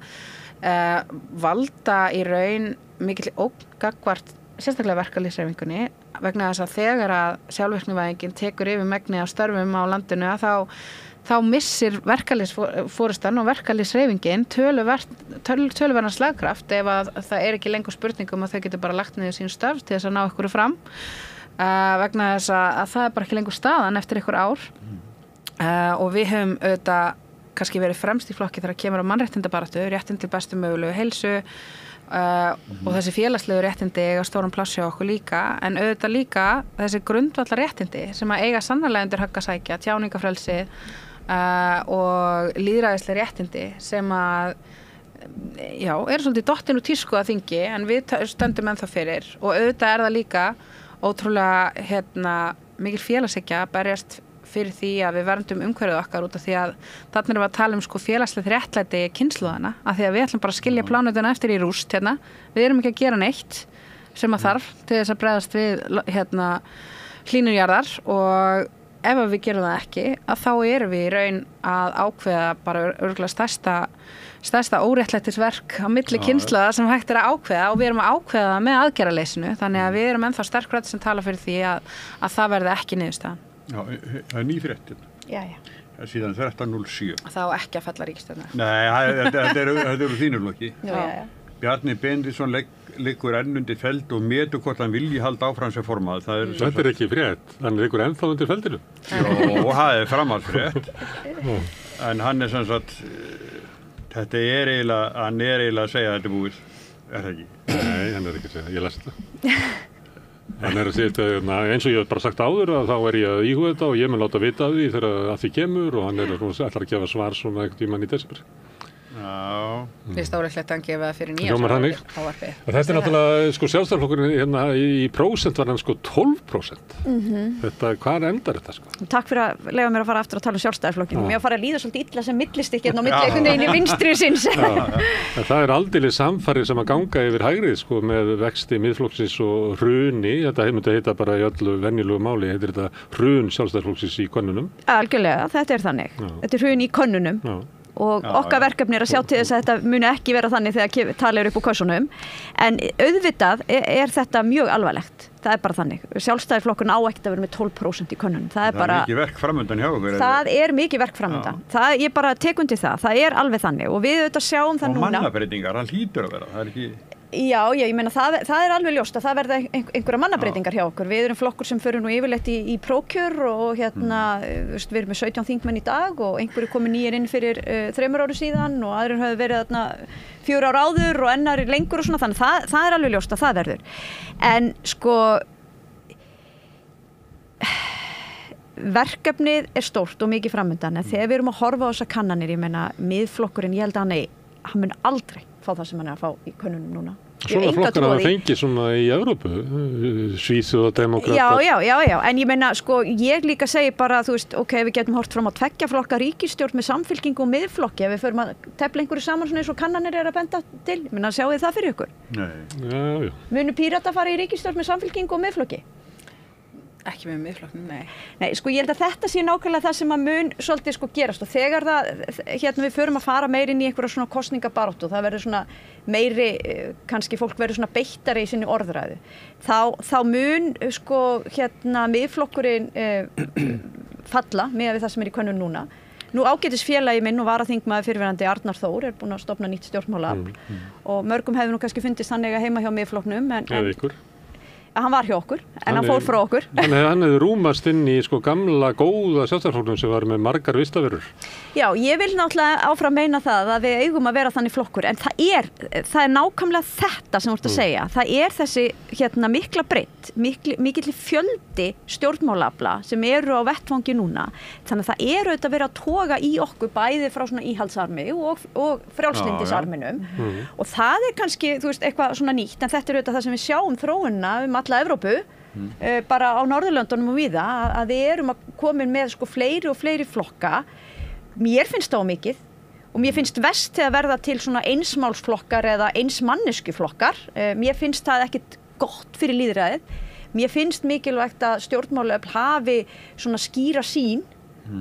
valda í raun mikill ógn gagnvart sérstaklega verkalýðshreyfingunni vegna þess að þegar að sjálfvirknivæðingin tekur yfir megnið af störfum á landinu þá missir verkalýðsforystan og verkalýðshreyfingin töluverðan slagkraft ef að það ekki lengur spurningum að þau getur bara lagt niður sín störf til þess að ná ykkur fram vegna þess að það bara ekki lengur staðan eftir ykkur ár og við höfum auðvitað kannski verið fremst í flokki þegar kemur á mannréttindabaráttu, réttin til bestu mögulegu heilsu og þessi félagslegu réttindi eiga stóran pláss hjá okkur líka en auðvitað líka þessi grundvallar réttindi sem að eiga sannarlega undir högg að sækja, tjáningafrelsi og lýðræðisleg réttindi sem að eru svolítið dottin úr tísku að þingi en við stöndum ennþá fyrir og auðvitað það líka ótrúlega mikil félagshyggja að berjast fyrir því að við verndum umhverfið okkar út af því að þarna erum við að tala sko félagslegt réttlæti kynslóðana af því að við ætlum bara að skilja plánutuna eftir í rúst við erum ekki að gera neitt sem að þarf til þess að bregðast við hlýnun jarðar og ef við gerum það ekki að þá erum við í raun að ákveða bara örugglega stærsta óréttlætisverk á milli kynslóða sem hægt að ákveða og við erum að ákveða það með aðgerðaleysinu þannig að við erum ennþá sterk rödd sem tala fyrir því að það verði ekki niðurstaðan. Já, það ný fréttin. Já. Síðan 13.07. Þá ekki að fella ríkisstjórnar. Nei, þetta eru þínur flokki. Bjarni Benediktsson liggur enn undir feld og metur hvort hann vilji halda áfram sem formað. Þetta ekki frétt, hann liggur ennþá undir feldinu. Og það framhaldsfrétt. En hann sem sagt, þetta hann eiginlega að segja að þetta búið. Það ekki? Nei, hann ekki að segja, ég las þetta. Hann að segja, eins og ég hef bara sagt áður að þá ég að íhuga þetta og ég mun láta vita af því þegar að því kemur og hann ætlar að gefa svar svona einhvern tímann í desember. Já. Við stórleiklegt að hann gefa það fyrir nýja ávarpi. Þetta náttúrulega, sko sjálfstæðisflokkurinn í prósent var hann sko 12%. Þetta, hvað endar þetta sko? Takk fyrir að leyfa mér að fara aftur að tala um sjálfstæðisflokkinn. Mér að fara að líða svolítið illa sem millistykki á milli einhvern veginn í vinstri sinns. Það aldeilis samfarið sem að ganga yfir hægrið sko með vexti miðflokksins og hruni. Þetta myndi heita bara í öllu venjulegu máli, heitir þetta hrun sjálfstæðisflokksins í könnunum. Algjörlega, þetta þannig. Þetta hrun í könnunum. Og okkar verkefni að sjá til þess að þetta muni ekki vera þannig þegar talið upp úr kössunum en auðvitað þetta mjög alvarlegt, það bara þannig sjálfstæðisflokkurinn á ekkert að vera með 12% í könnunum það bara mikið verk framundan hjá okkur það mikið verk framundan, ég bara tek undir það alveg þannig og við auðvitað sjáum það núna og mannabreytingar, hann hlýtur að vera, það ekki Já, ég meina það alveg ljóst að það verða einhverja mannabreytingar hjá okkur. Við erum flokkur sem förum nú yfirleitt í prókjör og við erum með 17 þingmenn í dag og einhverju komu nýjir inn fyrir 3 árum síðan og aðrir höfðu verið 4 ár áður og ennar lengur og svona þannig það alveg ljóst að það verður. En sko verkefnið stórt og mikið framundan en þegar við erum að horfa á þessar kannanir, ég meina miðflokkurinn, ég held að hann mun aldrei fá það sem hann að fá í könnunum núna. Svona flokkar að fengi svona í Evrópu, Svíþjóð og Demókratar. Já, en ég meina, sko, ég líka segi bara, þú veist, ok, við getum hort fram á 2 flokka ríkisstjórn með samfylkingu og miðflokki, ef við förum að tefla einhverju saman svona eins og kannanir að benda til, ég meina, sjáu þið það fyrir ykkur? Nei. Já. Munu Pírata fara í ríkisstjórn með samfylkingu og miðflokki? Ekki með miðflokknum, nei. Nei, sko ég held að þetta sé nákvæmlega það sem að mun svolítið sko gerast og þegar við förum að fara meiri inn í einhverja svona kosningabaráttu, það verður svona meiri, kannski fólk verður svona beittari í sinni orðræðu, þá mun sko miðflokkurinn falla með það sem í könnun núna. Nú ágætis félagi minn og varaþingmaður fyrrverandi Arnar Þór búinn að stofna nýtt stjórnmálaafl og mörgum hefur nú kannski fundist hann eiga heima hjá miðflokknum Eða ykkur. Hann var hjá okkur, en hann fór frá okkur. Hann hefði rúmast inn í sko gamla góða sjálfstæðisflokknum sem var með margar vistaverur. Já, ég vil náttúrulega áfram meina það að við eigum að vera þannig flokkur, en það er nákvæmlega þetta sem þú ert að segja. Það er þessi mikla breidd, mikill fjöldi stjórnmálaafla sem eru á vettvangi núna. Þannig að það eru auðvitað verið að toga í okkur bæði frá svona íhaldsarmi og frjálslyndisarminum. Og það er kannski, þú veist, eitthvað svona nýtt, en þetta er auðvitað það sem við sjáum þróunina alla Evrópu, bara á Norðurlöndunum og víða, að við erum að koma með sko fleiri og fleiri flokka. Mér finnst það mikið og mér finnst verst þegar verða til svona einsmálsflokkar eða einsmanneskjuflokkar. Mér finnst það ekkit gott fyrir lýðræðið. Mér finnst mikilvægt að stjórnmálaöfl hafi svona skýra sýn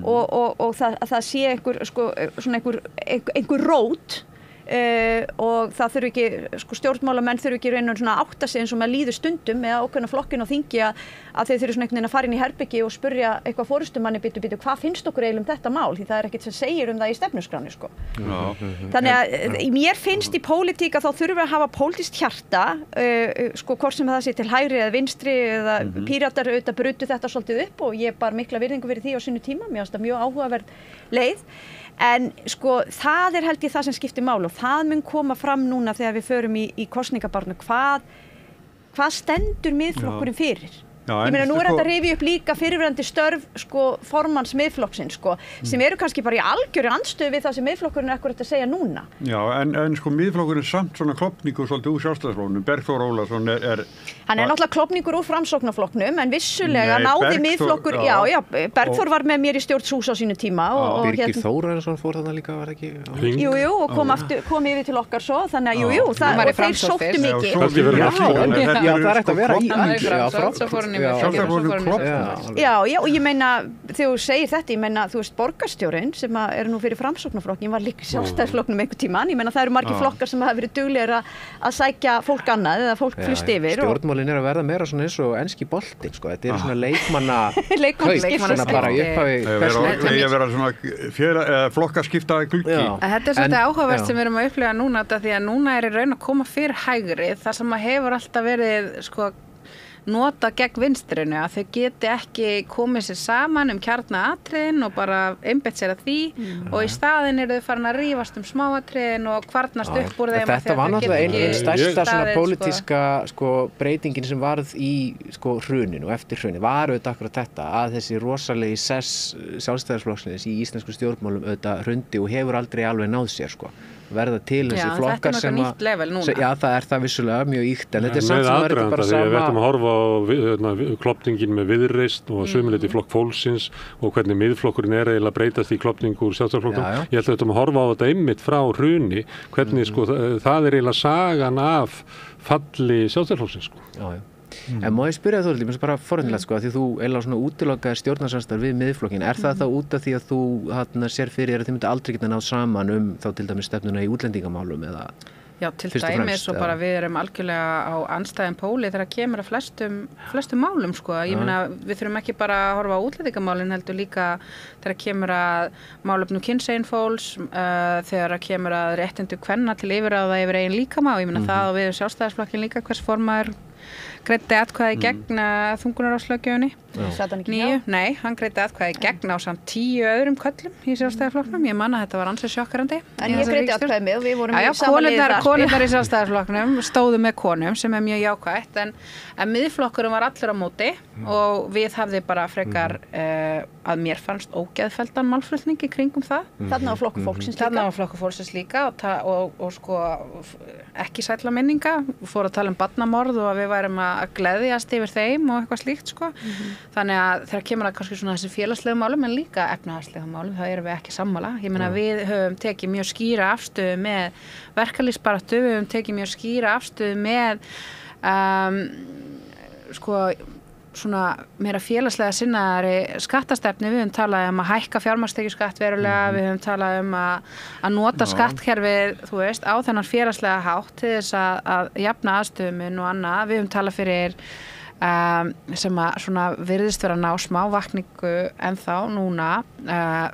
og það sé einhver rót. Og það þurfi ekki, sko stjórnmálamenn þurfi ekki reyna svona átta sig eins og maður líður stundum með ákveðna flokkin og þingi að þeir þurfi svona einhvern veginn að fara inn í herbyggi og spurja eitthvað forystumanni bitu, hvað finnst okkur eiginlega þetta mál, því það ekkert sem segir það í stefnuskráni sko. Þannig að mér finnst í pólitík að þá þurfi að hafa pólitískt hjarta, sko hvort sem það sé til hægri eða vinstri eða Píratar auðvitað brutu þetta svolítið upp og ég bar mikla virðingu fyrir því á sínu tíma, mér finnst það mjög áhugaverð leið. En sko það held ég það sem skiptir máli og það mun koma fram núna þegar við förum í kosningabaráttu, hvað stendur miðflokkurinn fyrir? Ég meina nú þetta að rifja upp líka fyrirverandi störf sko formanns miðflokksins sko sem eru kannski bara í algjöru andstöðu við það sem miðflokkurinn ekkert að segja núna. Já, en sko miðflokkurinn samt svona klofningur svolítið úr Sjálfstæðisflokknum. Bergþór Ólason Hann náttúrulega klofningur úr Framsóknarflokknum en vissulega náði miðflokkur, já, Bergþór var með mér í stjórnshús á sínu tíma og Birgir Þórarinsson fór þarna líka, var ekki? Jú, og kom yfir til okkar svo, þannig að jú, þeir sóttu mikið. Já, og ég meina þegar þú segir þetta, ég meina þú veist borgarstjórinn sem er nú fyrir Framsóknarflokkinn var líka Sjálfstæðisflokknum einhvern tímann, ég meina það eru margir flokkar sem hafa verið duglegir að sækja fólk annað eða fólk flust yfir. Stjórnmálin að verða meira svona eins og enski bolti sko, þetta svona leikmanna svona bara í upphafi að vera svona flokkaskipta gluggi. Þetta er svolítið áhugavert sem við erum að upplifa núna því að núna er í raun að koma fyrir hægri þar sem að hefur alltaf verið sko nota gegn vinstrinu að þau geti ekki komið sér saman kjarnaatriðin og bara einbeitt sér að því og í staðinn eru þau farin að rífast smáatriðin og kvarnast upp úr þeim. Þetta var náttúrulega einn stærsta svona pólitíska sko breytingin sem varð í sko hruninu og eftir hruninu var auðvitað akkurat þetta að þessi rosalegi sess Sjálfstæðisflokksins í íslensku stjórnmálum auðvitað hrundi og hefur aldrei alveg náð sér sko. Verða til þessi flokkar sem að já, það er það vissulega mjög íkt en þetta er samt sem það er ekki bara sama. Við ættum að horfa á klofningin með Viðreisn og sömuleyti flokk fólksins og hvernig miðflokkurinn er eiginlega að breytast í klofningu úr Sjálfstæðisflokknum. Ég ætla að horfa á þetta einmitt frá hruni, hvernig sko það er eiginlega sagan af falli Sjálfstæðisflokksins sko. Já. En má ég spyrja þú alltaf, bara forunilegt sko, að því þú eiginlega svona útilokaðir stjórnarsamstarf við miðflokkin, er það þá út af því að þú sér fyrir að þið myndi aldrei geta náð saman þá til dæmis stefnuna í útlendingamálum eða? Já, til dæmis og bara við erum algjörlega á andstæðum póli þegar kemur að flestum málum sko, ég meina við þurfum ekki bara að horfa á útlendingamálin heldur líka þegar kemur að málefnum kynsegin fólks, þegar kemur að réttindu kvenna til yfirráða yfir eigin líkama og ég meina það og við Sjálfstæðisflokkin líka hvers formaður greiddi atkvæði gegn þungunarofslöggjöfinni. Nei, hann greiddi atkvæði gegn á samt 10 öðrum köllum í Sjálfstæðisflokknum. Ég man að þetta var ansið sjokkarandi. En ég greiddi atkvæði með og við vorum mjög samanliðar. Konurnar í Sjálfstæðisflokknum stóðu með konum sem er mjög jákvætt en miðflokkurinn var allur á móti og við hafði bara frekar að mér fannst ógeðfelldan málflutning í kringum það. Þarna var flokkur fólksins líka. Og sko ekki sælla minninga, fór að tala barnamorð og að við værum að gleðjast yfir þeim og eitthvað slíkt sko. Þannig að þegar kemur að kannski svona þessi félagslegu málum en líka efnahagslegu málum, þá erum við ekki sammála. Ég meina við höfum tekið mjög skýra afstöðu með verkalýðsbaráttu, við höfum tekið mjög skýra afstöðu með sko svona meira félagslega sinnaðari skattastefni, við höfum talað að hækka fjármagnstekjuskatt verulega, við höfum talað að nota skattkerfið, þú veist, á þennan félagslega hátt til þess að jafna aðstöðumun og annað, við höfum talað fyrir sem að svona virðist vera ná smá vakningu ennþá núna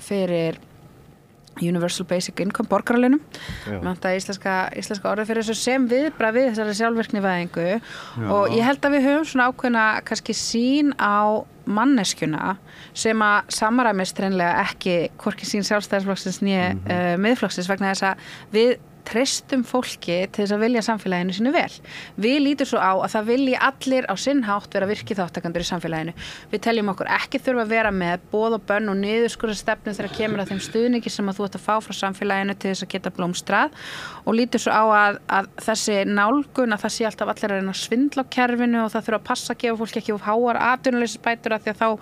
fyrir Universal Basic Income borgaralaunum, manta íslenska orðið fyrir þessu sem viðbragð við þessari sjálfvirknivæðingu og ég held að við höfum svona ákveðna kannski sýn á manneskjuna sem að samræmist hreinlega ekki hvorki sín Sjálfstæðisflokksins né Miðflokksins vegna þess að við treystum fólki til þess að vilja samfélaginu sínu vel. Við lítum svo á að það vilji allir á sinn hátt vera virkir þáttakendur í samfélaginu. Við teljum okkur ekki þurfa að vera með boð og bönn og niðurskurðarstefnu þegar kemur að þeim stuðningi sem að þú ert að fá frá samfélaginu til þess að geta blómstrað og lítum svo á að þessi nálgun að það sé alltaf allir að reyna að svindla á kerfinu og það þurfa að passa að gefa fólki ekki of háar atvinnuleysisbætur af því að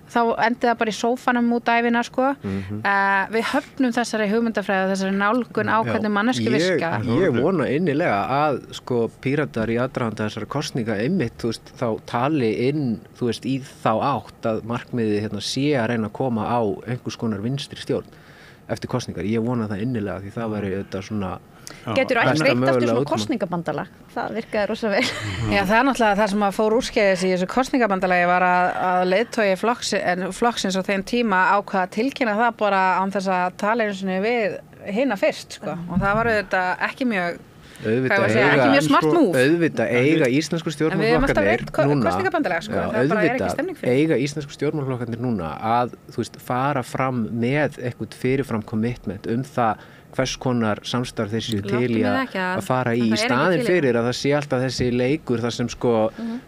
þá endi það bara í sófanum út ævina sko. Við höfnum þessari hugmyndafræði og þessari nálgun á hvernig manneski virka. Ég vona innilega að sko Píratar í aðdraganda þessara kosninga einmitt, þú veist, þá tali inn, þú veist, í þá átt að markmiðið sé að reyna að koma á einhvers konar vinstri stjórn eftir kosningar. Ég vona það innilega því það væri þetta svona Getur ekki breytt aftur svona kosningabandalag? Það virkaði rosa vel. Já, það náttúrulega það sem að fór úrskeiðis í þessu kosningabandalagi var að leiðtogi flokksins á þeim tíma ákvað að tilkynna það bara án þess að tala einu sinni við hina fyrst, sko. Og það var auðvitað ekki mjög ekki mjög smart move. Auðvitað eiga íslensku stjórnmálaflokkarnir núna sko. eiga íslensku stjórnmálaflokkarnir núna að, þú veist, fara fram með eitthvað fyrirfram commitment það hvers konar samstarf þeir séu til í að fara í staðinn fyrir að það sé alltaf þessi leikur þar sem sko,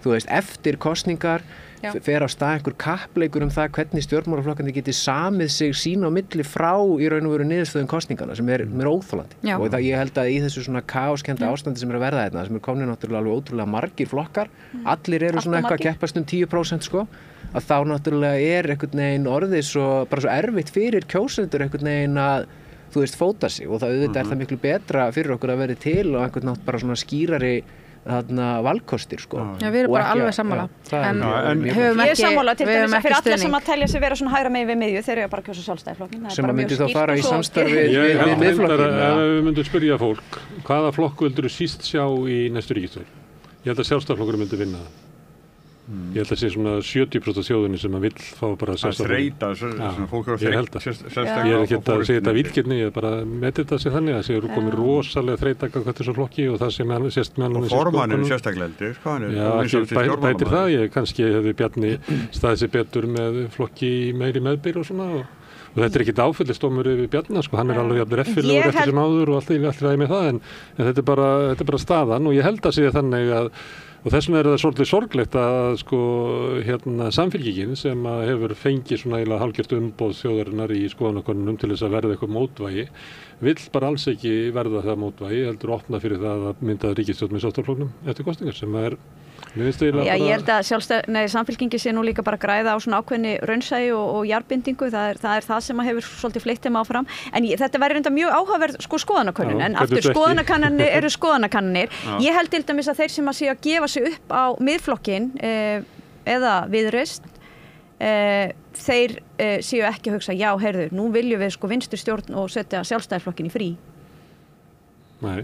þú veist, eftir kosningar fer á stað einhver kappleikur það hvernig stjórnmálaflokkarnir geti samið sig sín á milli frá í raun og veru niðurstöðum kosningana sem er óþolandi og ég held að í þessu svona kaoskennda ástandi sem er að verða þetta sem er komin náttúrulega alveg ótrúlega margir flokkar allir eru svona eitthvað að keppast 10% sko að þá náttúrulega er einhvern veginn orðið svo erfitt fyrir kjósendur einhvern veginn að þú veist fóta sig og það auðvitað það miklu betra fyrir okkur að vera til og einhvern nátt bara svona skýrari valkostir sko. Já, við erum bara alveg sammála. En ég er sammála til dæmis fyrir alla sem að telja sig vera svona hægra megin við miðju þeir eru bara að kjósa Sjálfstæðisflokkinn. Sem að myndi þá fara í samstarfi við Miðflokkinn. Ef við myndum spyrja fólk, hvaða flokk vildur þú síst sjá í næstu ríkisstjórn? Ég held að Sjálfstæðisflokkurinn myndi vinna það. Ég held að sé svona 70% þjóðinni sem að vill fá bara Sjálfstæðisflokk. Svona fólk er að þreita. Ég er ekki að segja þetta vilkirni, ég er bara að metja þetta sig þannig að það séu komið rosalega þreita gangvægt þessu flokki og það sem sést með hann. Og formanninn sérstaklega heldur, sko hann er. Já, bætir það, ég kannski hefði Bjarni staðið sér betur með flokki meiri meðbyr og svona og þetta er ekkit áfellisdómur yfir Bjarna, sko, hann er alveg jafnir eftirlegur eftir sem áður og allt ræði með það en þetta er bara staðan og ég held að segja þannig að og þess vegna er það svolítið sorglegt að sko Samfylkingin sem að hefur fengið svona eiginlega hálfgjört umboð þjóðarinnar í skoðanakönnunum til þess að verða eitthvað mótvægi vill bara alls ekki verða það mótvægi heldur opna fyrir það að mynda ríkisstjórn með Sjálfstæðisflokknum eftir kosningar sem er Já, ég held að Samfylkingin sé nú líka bara græða á svona ákveðni raunsæi og jarðbindingu, það er það sem hefur svolítið fleytt þeim áfram, en þetta væri reynda mjög áhugaverð sko skoðanakönnun, en aftur skoðanakannanir eru skoðanakannanir. Ég held til dæmis að þeir sem að séu að gefa sig upp á Miðflokkinn eða Viðreisn þeir séu ekki að hugsa, já, heyrðu, nú viljum við sko vinstri stjórn og setja Sjálfstæðisflokkinn í frí. Nei.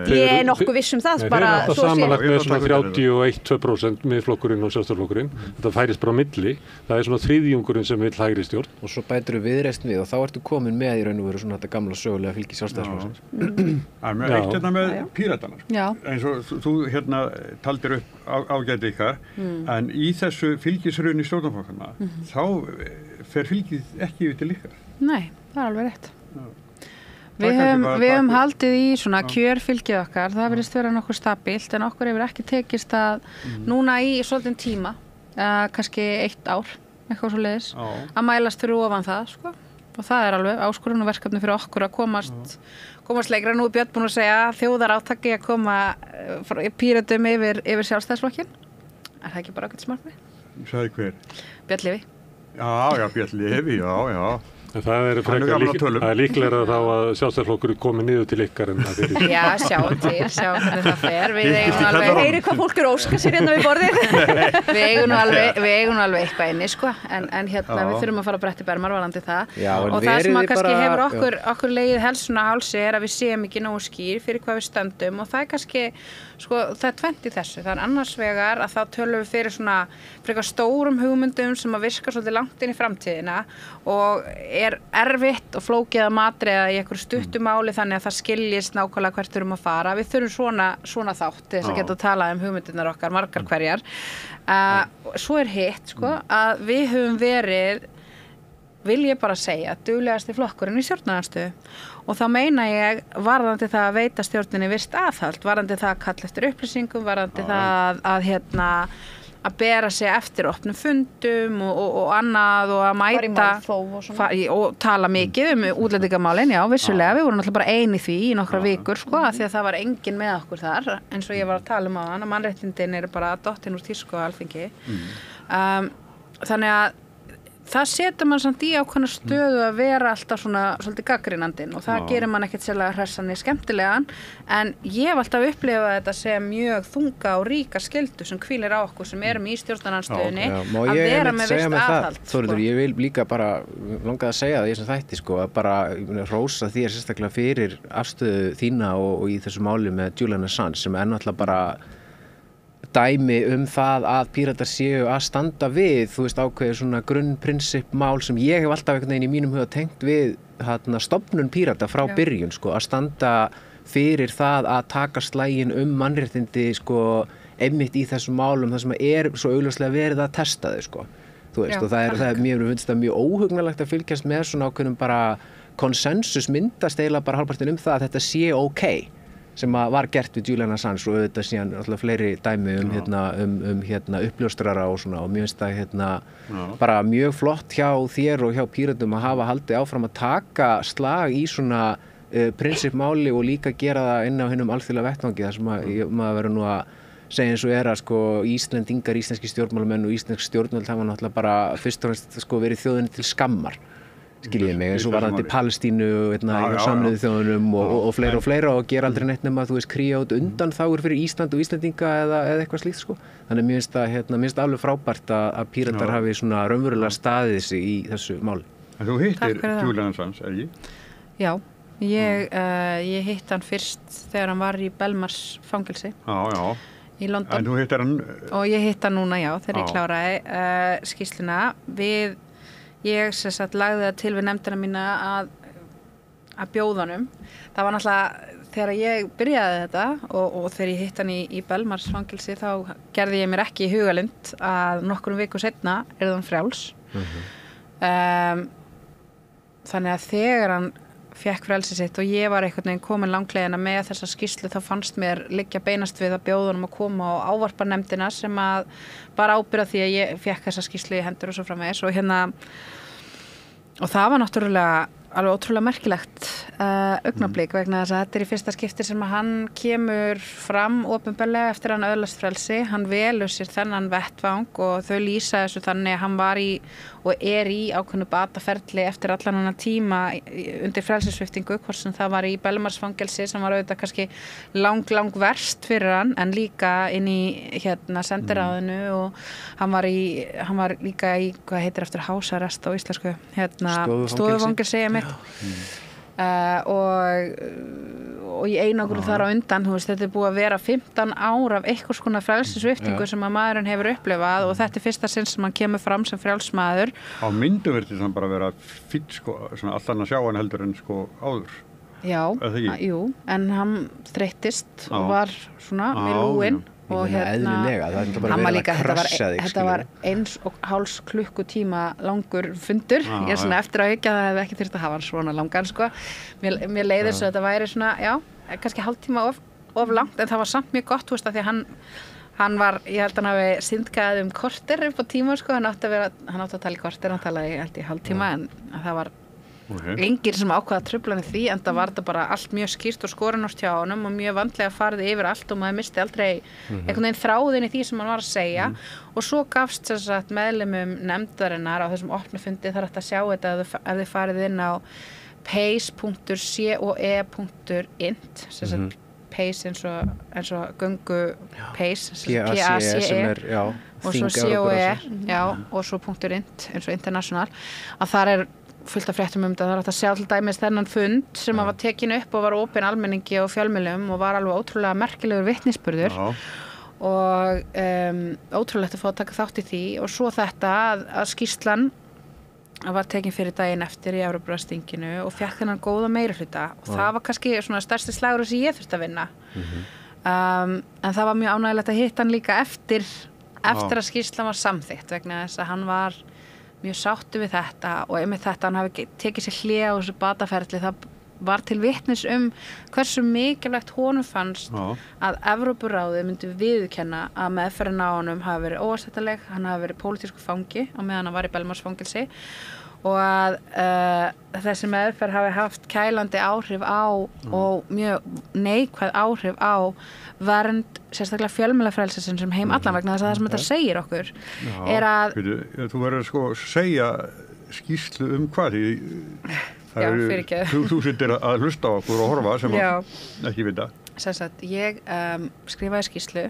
Ég er nokkuð viss það bara svo sé. Samanlagt með svona 31-2% Miðflokkurinn og Sjálfstæðisflokkurinn. Þetta færist bara á milli. Það er svona þriðjungurinn sem vill hægri stjórn. Og svo bætir við Viðreisn við og þá ertu komin með í raun og veru svona þetta gamla sögulega fylgi Sjálfstæðisflokksins. Eitt hérna með Píratana. Eins og þú hérna taldir upp ágæti ykkar, en í þessu fylgishruni stjórnarflokkanna þá fer fylgið ekki yfir til ykkar. Nei, það er alveg rétt. Við höfum haldið í svona kjörfylgið okkar, það verðist vera nokkuð stabílt en okkur hefur ekki tekist að núna í svolítinn tíma, kannski 1 ár, eitthvað svo leiðis, að mælast fyrir ofan það, sko. Og það er alveg áskorun og verkefni fyrir okkur að komast lengra. Nú er Björn búin að segja þjóðarátaki að koma Pírötum yfir Sjálfstæðisflokkinn. Er það ekki bara okkur smart með? Sagði hver? Björn Leví. Já, Björn Leví, já. Það er líklega þá að Sjálfstæðisflokkur komi niður til ykkar en það er Já, sjáum hvernig það fer. Við eigum alveg... Heyri hvað fólk óska sér hérna við borðið. Við eigum alveg eitthvað inni, sko. En hérna, við þurfum að fara að bretti bermar varandi það. Já, og það sem að kannski hefur okkur legið helst svona hálsi er að við séum ekki nógu skýr fyrir hvað við stöndum og það er kannski, sko, það er tvennt í þessu. Það er annars vegar að þá tölum við fyrir svona frekar stórum hugmyndum sem að virka svolítið langt inn í framtíðina og er erfitt og flókið að matreiða í einhverju stuttu máli þannig að það skiljist nákvæmlega hvert þurfum að fara. Við þurfum svona þátt til þess að geta að tala hugmyndirnar okkar margar hverjar. Svo er hitt, sko, að við höfum verið, vil ég bara segja, duglegasti flokkurinn í stjórnarandstöðu og þá meina ég varðandi það að veita stjórninni virt aðhald, varðandi það að kalla eftir upplýsingum, varðandi það að bera sig eftir opnum fundum og annað og að mæta og tala mikið útlendingamálin, já, vissulega, við vorum alltaf bara eini því í nokkra vikur, sko, af því að það var enginn með okkur þar, eins og ég var að tala um áðan, að mannréttindin eru bara dottin úr tísku á Alþingi. Þannig að það setur mann samt í ákveðna stöðu að vera alltaf svona svolítið gagnrýnandinn og það gerir mann ekkert sérlega hressan í skemmtilegan en ég hef alltaf upplifað þetta sem mjög þunga og ríka skyldu sem hvílir á okkur sem erum í stjórnarandstöðunni að vera með virt aðhald. Þórður, ég vil líka bara langað að segja það í þessum þætti sko að bara hrósa þér sérstaklega fyrir afstöðu þína og í þessu máli með Julian Assange sem er náttúrulega bara dæmi það að Píratar séu að standa við, þú veist, ákveðið svona grunnprinsippmál sem ég hef alltaf einhvern veginn í mínum huga tengt við stofnun Pírata frá byrjun, sko, að standa fyrir það að taka slaginn mannréttindi, sko, einmitt í þessum málum þar sem er svo augljóslega verið að testa þau, sko, þú veist, og það er mér finnst það mjög óhugnalegt að fylgjast með svona ákveðnum bara konsensus myndast eiginlega bara hálfpartinn það að þetta sé ókei. Sem var gert við Julian Assange og auðvitað síðan alltaf fleiri dæmi uppljóstrara og svona og mér finnst það bara mjög flott hjá þér og hjá Píratum að hafa haldið áfram að taka slag í svona prinsippmáli og líka gera það inn á hinum alþjóðlega vettvangi þar sem maður verður nú að segja eins og er að sko Íslendingar, íslenski stjórnmálamenn og íslensk stjórnvöld hafa náttúrulega bara fyrst og fremst sko verið þjóðinni til skammar. Skiljið mig, eins og varðandi Palestínu og Sameinuðu þjóðunum og fleira og gera aldrei neitt nema að þú veist kría út undanþágur fyrir Ísland og Íslendinga eða eitthvað slíkt sko. Þannig mér finnst það alveg frábært að Píratar hafi svona raunverulega staðið sig í þessu máli. En þú hittir Julian Assange, ekki? Já, ég hitt hann fyrst þegar hann var í Belmars fangelsi. Í London. En þú hittir hann? Og ég hitt hann núna, þegar ég kláraði skýrsluna Ég sem sagt lagði það til við nefndina mína að bjóða honum. Það var náttúrulega þegar ég byrjaði þetta og þegar ég hitt hann í Belmars fangelsi þá gerði ég mér ekki í hugalund að nokkrum viku seinna hann frjáls. Þannig að þegar hann fékk frelsi sitt og ég var einhvern veginn komin langleiðina með þessa skýrslu þá fannst mér liggja beinast við að bjóða honum að koma og ávarpa nefndina sem að bara ábyrða því að ég fékk þessa skýrslu í hendur og svo framvegis og það var náttúrulega alveg ótrúlega merkilegt augnablik vegna þess að þetta í fyrsta skipti sem að hann kemur fram opinberlega eftir hann öðlast frelsi, hann velur sér þennan vettvang og þau lýsa þessu þannig að hann var í og er í ákveðnu bataferli eftir allan hann tíma undir frelsissviptingu, hvort sem það var í Belmars fangelsi sem var auðvitað kannski lang verst fyrir hann en líka inn í sendiráðinu og hann var líka í, hvað heitir eftir hásarrest á íslensku, stofufangelsi og í einangrun þar á undan, þetta er búið að vera 15 ár af einhvers konar frelsissviptingu sem að maðurinn hefur upplifað og þetta er fyrsta sinn sem hann kemur fram sem frjálsmaður. Á myndu verður það bara að vera fínn sko, svona allt annað sjá hann heldur en sko áður. Já, jú, en hann þreyttist og var svona með lúin og eðlilega, það er bara verið að krassa þig. Þetta var 1,5 klukkutíma langur fundur. Ég er svona eftir að hyggja að það hefði ekki þurft að hafa hann svona langan sko. Mér leiðir svo að þetta væri svona, kannski hálftíma of langt en það var samt mjög gott, þú veist, að því að hann var, ég held að hann hafi syndgaðið korter upp á tíma sko, hann átti að tala í korter, hann talaði held í hálftíma en það var engir sem ákvaða truflanir því en það var þetta bara allt mjög skýrt og skorinast hjá honum og mjög vandlega farið yfir allt og maður misti aldrei einhvern veginn þráðin í því sem hann var að segja og svo gafst þess að meðlimum nefndarinnar á þessum opnu fundi þar að sjá þetta ef þið farið inn á pace.coe.int sem sagt pace eins og göngu pace PACE og svo COE og svo .int eins og international að þar fullt af fréttum þetta það að sjá til dæmis þennan fund sem var tekin upp og var opinn almenningi og fjölmiðlum og var alveg ótrúlega merkilegur vitnisburður og ótrúlegt að fá að taka þátt í því og svo þetta að skýrslan var tekin fyrir daginn eftir í Evrópuráðsþinginu og fékk þennan góða meirihluta og það var kannski svona stærsti slagur sem ég þurfti að vinna en það var mjög ánægilegt að hitta hann líka eftir að skýrslan var samþykkt vegna þess að hann var mjög sáttur við þetta og einmitt þetta hann hafi tekið sér hlé á þessu bataferli það var til vitnis hversu mikilvægt honum fannst að Evrópuráðið myndi viðurkenna að meðferðin á honum hafi verið óásættanleg, hann hafi verið pólitískur fangi á meðan hann var í Belmarsfangelsi og að þessi meðferð hafi haft kælandi áhrif á og mjög neikvæð áhrif á vernd sérstaklega fjölmiðlafrelsisins sem heim allan vegna þess að það sem þetta segir okkur að þú verður sko segja skýrslu hvað það eru þúsundir að hlusta á okkur og horfa sem ekki vita Sessat, ég skrifaði skýrslu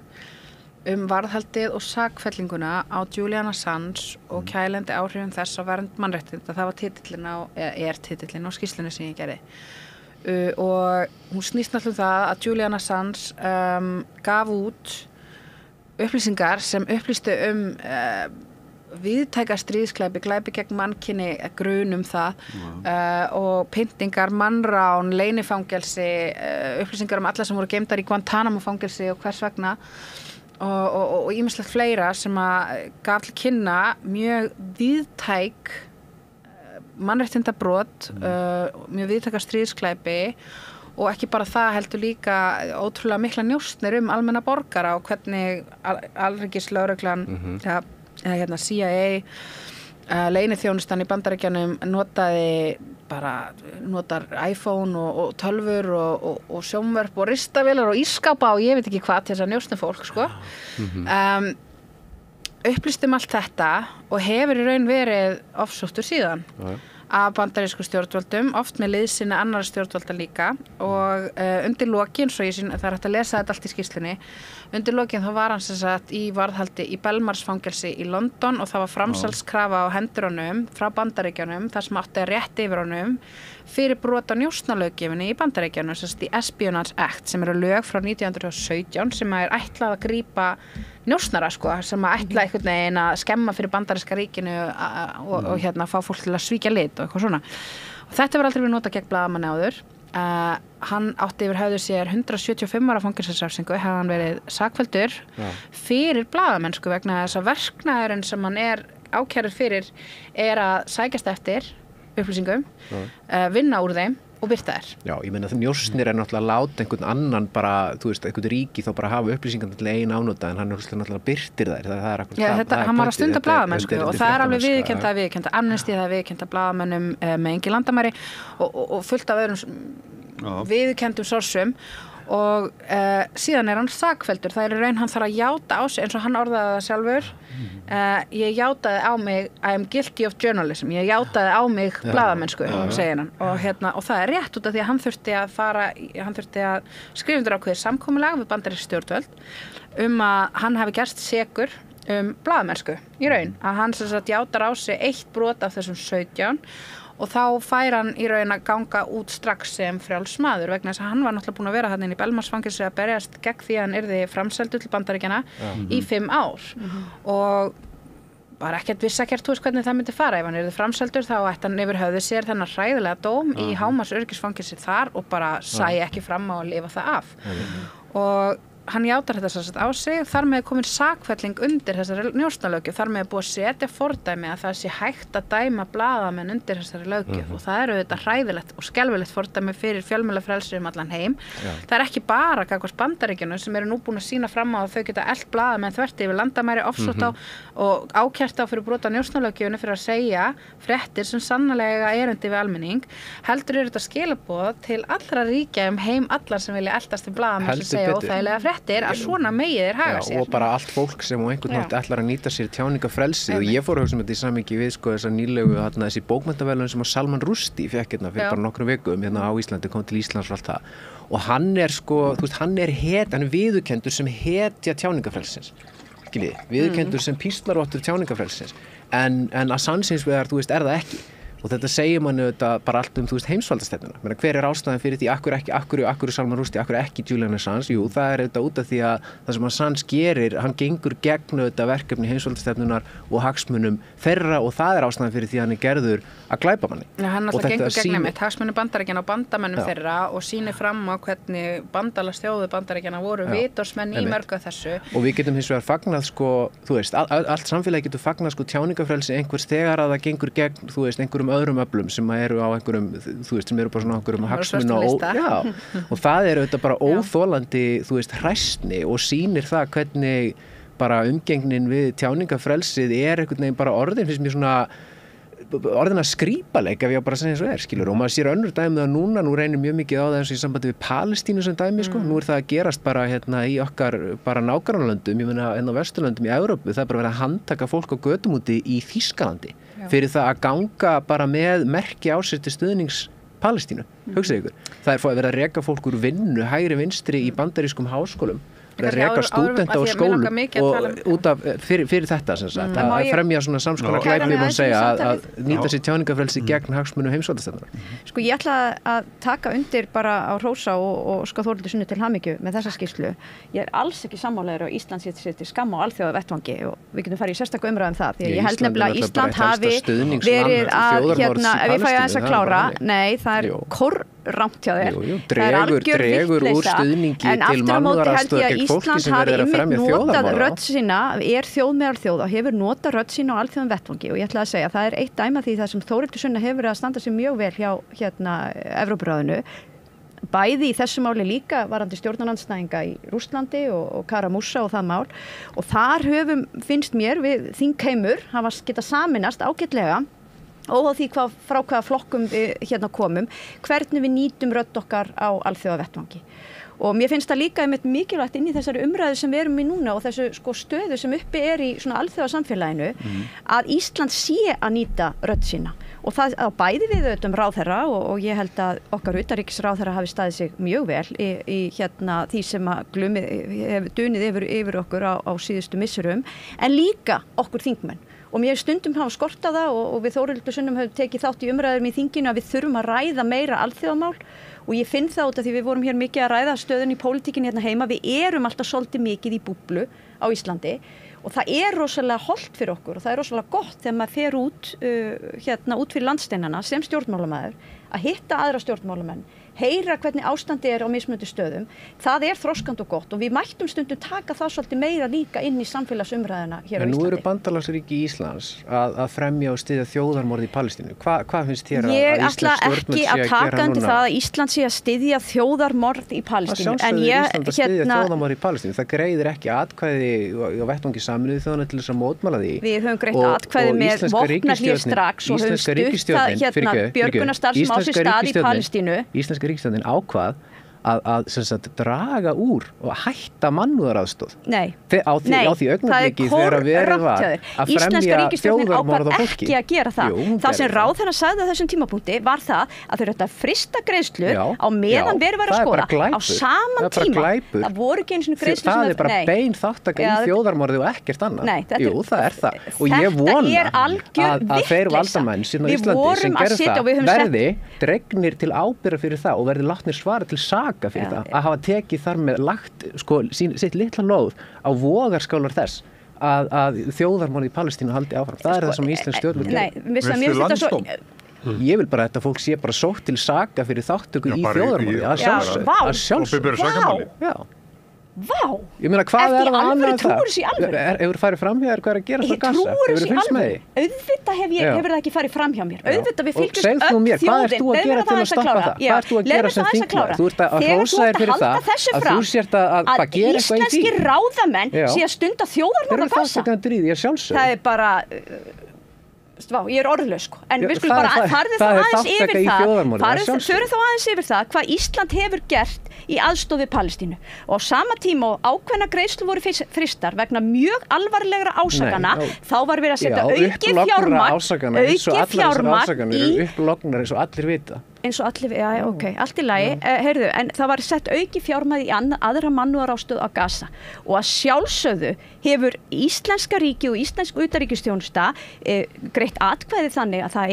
varðhaldið og sakfellinguna á Julian Assange og kælandi áhrifum þess á vernd mannréttinda það var titillinn á skýrslunni sem ég gerði og hún snýst náttúrulega það að Julian Assange gaf út upplýsingar sem upplýstu viðtæka stríðsklæpi, glæpi gegn mannkyni grun það og pyntingar, mannrán, leynifangelsi upplýsingar alla sem voru geymdar í Guantanamo fangelsi og hvers vegna og ýmislegt fleira sem að gaf til kynna mjög viðtæk mannréttindabrot mjög viðtæka stríðsklæpi og ekki bara það heldur líka ótrúlega mikla njósnir almenna borgara og hvernig alríkislögreglan CIA leyniþjónustan í Bandaríkjunum notar iPhone og tölvur og sjónvörp og ristavélar og ískápa og ég veit ekki hvað til þess að njósna fólk sko. Upplýstum allt þetta og hefur í raun verið ofsóttur síðan af bandarísku stjórnvöldum, oft með liðsinni annarra stjórnvalda líka og undir lokin, svo það er hægt að lesa þetta allt í skýrslunni, undir lokin þá var hann sem sagt í varðhaldi í Belmarsfangelsi í London og það var framsalskrafa á hendur honum frá Bandaríkjunum þar sem átti rétt yfir honum fyrir brot á njósnalöggjöfinni í Bandaríkjunum, sem sagt í Espionage Act sem eru lög frá 1917 sem er ætlað að grípa njósnara sko, sem að ætla einhvern veginn að skemma fyrir bandaríska ríkinu og fá fólk til að svíkja lit og eitthvað svona. Og þetta var aldrei verið notað gegn blaðamanni áður. Hann átti yfir höfðu sér 175 ára fangelsisrefsingu, hefði hann verið sakfelldur fyrir blaðamennsku vegna þess að verknaðurinn sem hann ákærður fyrir að sækjast eftir upplýsingum, vinna úr þeim og birta þær. Já, ég meina það njósnir náttúrulega að láta einhvern annan bara, þú veist, einhvern ríki þá bara hafa upplýsingar til eigin ánota en hann náttúrulega birtir þær. Hann var að stunda blaðamennsku og það er alveg viðurkennt Amnesty, það er viðurkennt að blaðamennum með engin landamæri og fullt af öðrum viðurkenndum sorsum og síðan hann sakfelldur, það í raun hann þarf að játa á sig eins og hann orðaði það sjálfur ég játaði á mig I am guilty of journalism, ég játaði á mig blaðamennsku, segir hann og það er rétt út af því að hann þurfti að skrifa undir ákveðið samkomulag við bandarísk stjórnvöld að hann hafi gerst sekur blaðamennsku í raun, að hann sem sagt játar á sig eitt brot af þessum 17 og þá fær hann í raun að ganga út strax sem frjáls maður vegna þess að hann var náttúrulega búin að vera hann inn í Belmarsfangelsi að berjast gegn því að hann yrði framseldur til Bandaríkjanna í 5 ár og bara vissi ekkert hvernig það myndi fara ef hann yrði framseldur þá ætti hann yfir höfði sér þennan hræðilega dóm í hámarksöryggisfangelsi þar og bara sæi ekki fram á að lifa það af og hann játar þetta sem sagt á sig, þar með komin sakfelling undir þessari njósnalöggjöf, þar með búið að setja fordæmi að það sé hægt að dæma blaðamenn undir þessari löggjöf og það eru þetta hræðilegt og skelfilegt fordæmi fyrir fjölmiðlafrelsi allan heim. Það er ekki bara gagnvart Bandaríkjunum sem eru nú búin að sýna fram á að þau geta elt blaðamenn þvert yfir landamæri ofsótt á og ákært á fyrir brot á njósnalöggjöfinni fyrir að segja fréttir sem sannarlega erindi við almenning, heldur eru þetta skilaboð til allra ríkja heim allar sem vilja eltast við blaðamenn sem segja óþægilega fréttir að svona megi þeir haga sér. Og bara allt fólk sem á einhvern nátt ætlar að nýta sér tjáningafrelsi og ég fór að hugsa þetta í samhengi við þessa nýlegu þessi bókmenntaverðlaun sem Salman Rushdie fékk fyrir bara nokkrum vikum á Íslandi, kom til Íslands og allt það. Og hann er hann er viðurkenndur sem hetja tjáningafrelsins. Viðurkenndur sem píslarvottur tjáningafrelsins. En Assange hins vegar, er það ekki. Og þetta segir manni bara allt heimsvaldastefnuna. Hver er ástæðan fyrir því, akkur Salman Rushdie, akkur ekki Julian Assange? Jú, það er út af því að það sem Assange gerir, hann gengur gegn verkefni heimsvaldastefnunar og hagsmunum þeirra og það er ástæðan fyrir því að hann er gerður að glæpa manni. Já, hann alltaf gengur gegn hagsmunum Bandaríkjanna og bandamönnum þeirra og sýnir fram á hvernig bandalagsþjóðir Bandaríkjanna voru vitorsmenn í mörgu af þessu. Og við getum hins vegar fagnað allt samfélagi getur fagnað tjáningafrelsi einhvers þegar að það gengur gegn, einhverjum öðrum öflum sem eru á einhverjum, sem eru bara svona einhverjum hagsmuna og það er auðvitað bara óþolandi, hræsni og sýnir það hvernig bara umgengnin við tjáningafrelsið er einhvern veginn bara orðin, finnst mér svona orðin að skrípaleik ef ég bara segja eins og skilur og maður sér önnur dæmi það nú reynir mjög mikið á það eins og í sambandi við Palestínu sem dæmi nú er það að gerast bara í okkar bara nágrannalöndum, ég meina á Vesturlöndum í Evrópu, það er bara verið að handtaka fólk á götum úti í Þýskalandi fyrir það að ganga bara með merki á sér til stuðnings Palestínu, hugsaðu ykkur, það er verið að reka fólk úr vinnu, hægri vinstri í bandarískum háskólum að reka stúdenta og skólum og út af fyrir þetta að fremja svona samskonar glæpi má segja að nýta sér tjáningafrelsi gegn hagsmunum heimsvaldastefnunar. Sko ég ætla að taka undir bara á hrósa og Þórhildi Sunnu til hamingju með þessa skýrslu. Ég er alls ekki sammálaður á Ísland sér til skamma á alþjóðavettvangi og við getum farið í sérstaka umræðu það því að ég held nefnilega að Ísland hafi verið að ef ég fæ aðeins að klára, nei það er rangt hjá þér. Dregur úr stuðningi til mannúðaraðstoðar gegn fólki sem verður að fremja þjóðarmorða. Er þjóð meðal þjóð og hefur notað rödd sína á alþjóðum vettvangi og ég ætla að segja að það er eitt dæmi því það sem Þórhildur Sunna hefur verið að standa sig mjög vel hjá Evrópuráðinu. Bæði í þessu máli líka varandi stjórnarandstæðinga í Rússlandi og Kara-Murza og það mál og þar finnst mér við þingheimur hafa getað saminast ágætlega óháð því frá hvaða flokkum við komum, hvernig við nýtum rödd okkar á alþjóðavettvangi. Og mér finnst það líka mikilvægt inn í þessari umræðu sem við erum í núna og þessu stöðu sem uppi er í svona alþjóðasamfélaginu að Ísland sé að nýta rödd sína. Og það á bæði við auðvitað ráðherra og ég held að okkar utanríkisráðherra hafi staðið sig mjög vel í því sem að dunið yfir okkur á síðustu misserum, en líka okkur þingmenn. Og mér stundum hafa skortað það og við Þórhildur Sunnu höfum tekið þátt í umræðum í þinginu að við þurfum að ræða meira alþjóðamál og ég finn það út af því við vorum hér mikið að ræða stöðun í pólitíkinni hérna heima, við erum alltaf svolítið mikið í búblu á Íslandi og það er rosalega hollt fyrir okkur og það er rosalega gott þegar maður fer út fyrir landsteinana sem stjórnmálamaður að hitta aðra stjórnmálamenn, heyra hvernig ástandi er á mismunandi stöðum, það er þroskandi og gott og við mættum stundum taka það svolítið meira líka inn í samfélagsumræðina hér á Íslandi. En nú eru bandalagsríki Íslands að fremja og styðja þjóðarmorð í Palestínu. Hvað finnst þér að íslensk stjórnvöld sé að gera núna? Ég ætla ekki að taka undir það að Ísland sé að styðja þjóðarmorð í Palestínu. En Ísland að styðja þjóðarmorð í Palestínu. Það greiðir ekki atkvæði á vettvangi Sameinuðu þjóðanna til þess að mótmæla því. Við höfum greitt atkvæði með vopnahlé strax og höfum stutt björgunarstarf sem á sér stað í Palestínu. Íslenska ríkisstjórnin ákvað að draga úr og hætta mannúðaraðstoð. Nei, á því augnablikki þegar verið var að fremja þjóðarmorð á fólki. Ekki að gera það. Það sem ráðherra sagði á þessum tímapunkti var það að þau eru að frista greiðslur á meðan verið var að skoða á saman tíma. Það voru ekki eins og greiðslur það er bara bein þáttaka í þjóðarmorði og ekkert annað. Jú, það er það. Og ég vona að þeir valdamenn síðan á Íslandi sem gerðu það verði dregnir til ábyrgðar fyrir það og verði látnir svara til saka fyrir það að hafa tekið þar með lagt sitt litla lóð á vogarskálar þess að þjóðarmorð í Palestínu haldi áfram. Það er það sem íslensk stjórnvöld gerir. Ég vil bara að þetta fólk sé bara sótt til saka fyrir þáttöku í þjóðarmorði að sjálfsögðu. Opinberu sakamáli. Vá! Ég meina, hvað Ertu í það alvöru, annað en trúirðu þessu í alvöru? Hefur farið fram hjá þér hvað er að gera Ég á Gaza? trúir þessu í Hefurðu fylgst með alvöru. því? Auðvitað hefur það ekki farið fram hjá mér. Auðvitað við Og fylgjumst segðu nú mér, hvað ert þú að þjóðin. gera til að stoppa það? Hvað ert þú að gera sem þingmaður? Þú ert að hrósa þér fyrir það að þú sért að gera eitthvað í því. Íslenskir ráðamenn sé að stunda þjóðarmorð á Gaza. Það er bara Vá, ég orðlaus sko. En við skulum bara farðu þá aðeins yfir það hvað Ísland hefur gert í aðstoð við Palestínu. Og á sama tíma og ákveðna greiðslur voru frystar vegna mjög alvarlegra ásakana, þá var verið að setja aukið fjármagn í upplognar eins og allir vita. Eins og allir, já, ok, allt í lagi, heyrðu, en það var sett auki fjármagn í aðra mannúðarástöð á Gaza og að sjálfsögðu hefur íslenska ríki og íslensk utanríkisþjónusta greitt atkvæði þannig að það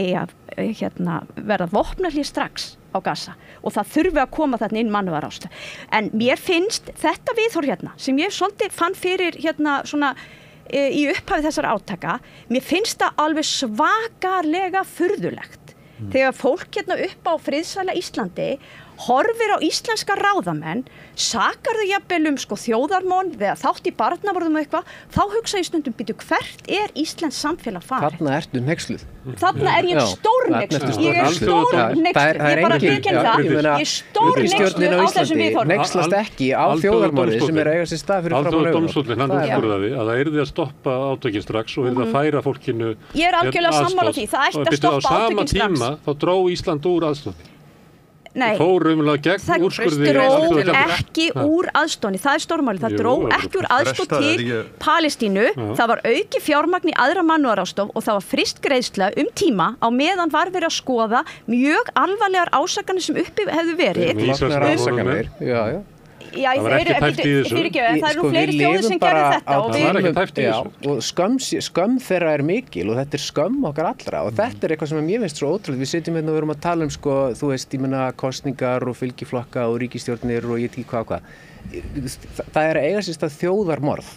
eigi að verða vopnahlé strax á Gaza og það þurfi að koma þarna inn mannúðarástöð. En mér finnst þetta viðhorf sem ég svolítið fann fyrir svona í upphafi þessar átaka, mér finnst það alveg svakalega furðulegt. Þegar fólk upp á friðsæla Íslandi horfir á íslenska ráðamenn, sakar þau jafnvel þjóðarmorð eða þátt í barnamorðum og eitthvað, þá hugsa ég stundum hvert Íslensk samfélag farið? Þarna ertu hneyksluð. Þarna er ég stórhneyksluð. Ég er stórhneyksluð. Ég bara viðurkenni það. Ég er stórhneyksluð á þessum viðhorfum. Hneykslast ekki á þjóðarmorði sem er að eiga sér stað fyrir framan augun. Alþjóðadómstóllinn, hann úrskurðaði að það yrði að stoppa átökin strax og yrði að færa fólkinu aðstoð. Ég er algjörlega sammála því. Það ætti að stoppa átökin strax. Á sama tíma þá dró Ísland úr aðstoðinni. Nei, það dró ekki úr aðstoðinni, það er stórmáli, það dró ekki úr aðstoð til Palestínu, það var auki fjármagn í aðra mannúðarástof og það var fryst greiðsla tíma á meðan var verið að skoða mjög alvarlegar ásakanir sem uppi hefðu verið. Það var ekki tæft í þessu. Það eru fleiri þjóðir sem gerðu þetta. Það var ekki tæft í þessu. Og skömm þeirra er mikil og þetta er skömm okkar allra og þetta er eitthvað sem mér finnst svo ótrúlega. Við sitjum hérna og við erum að tala þú veist, ég meina kosningar og fylgiflokka og ríkisstjórnir og ég veit ekki hvað. Það er að eiga sér stað þjóðarmorð,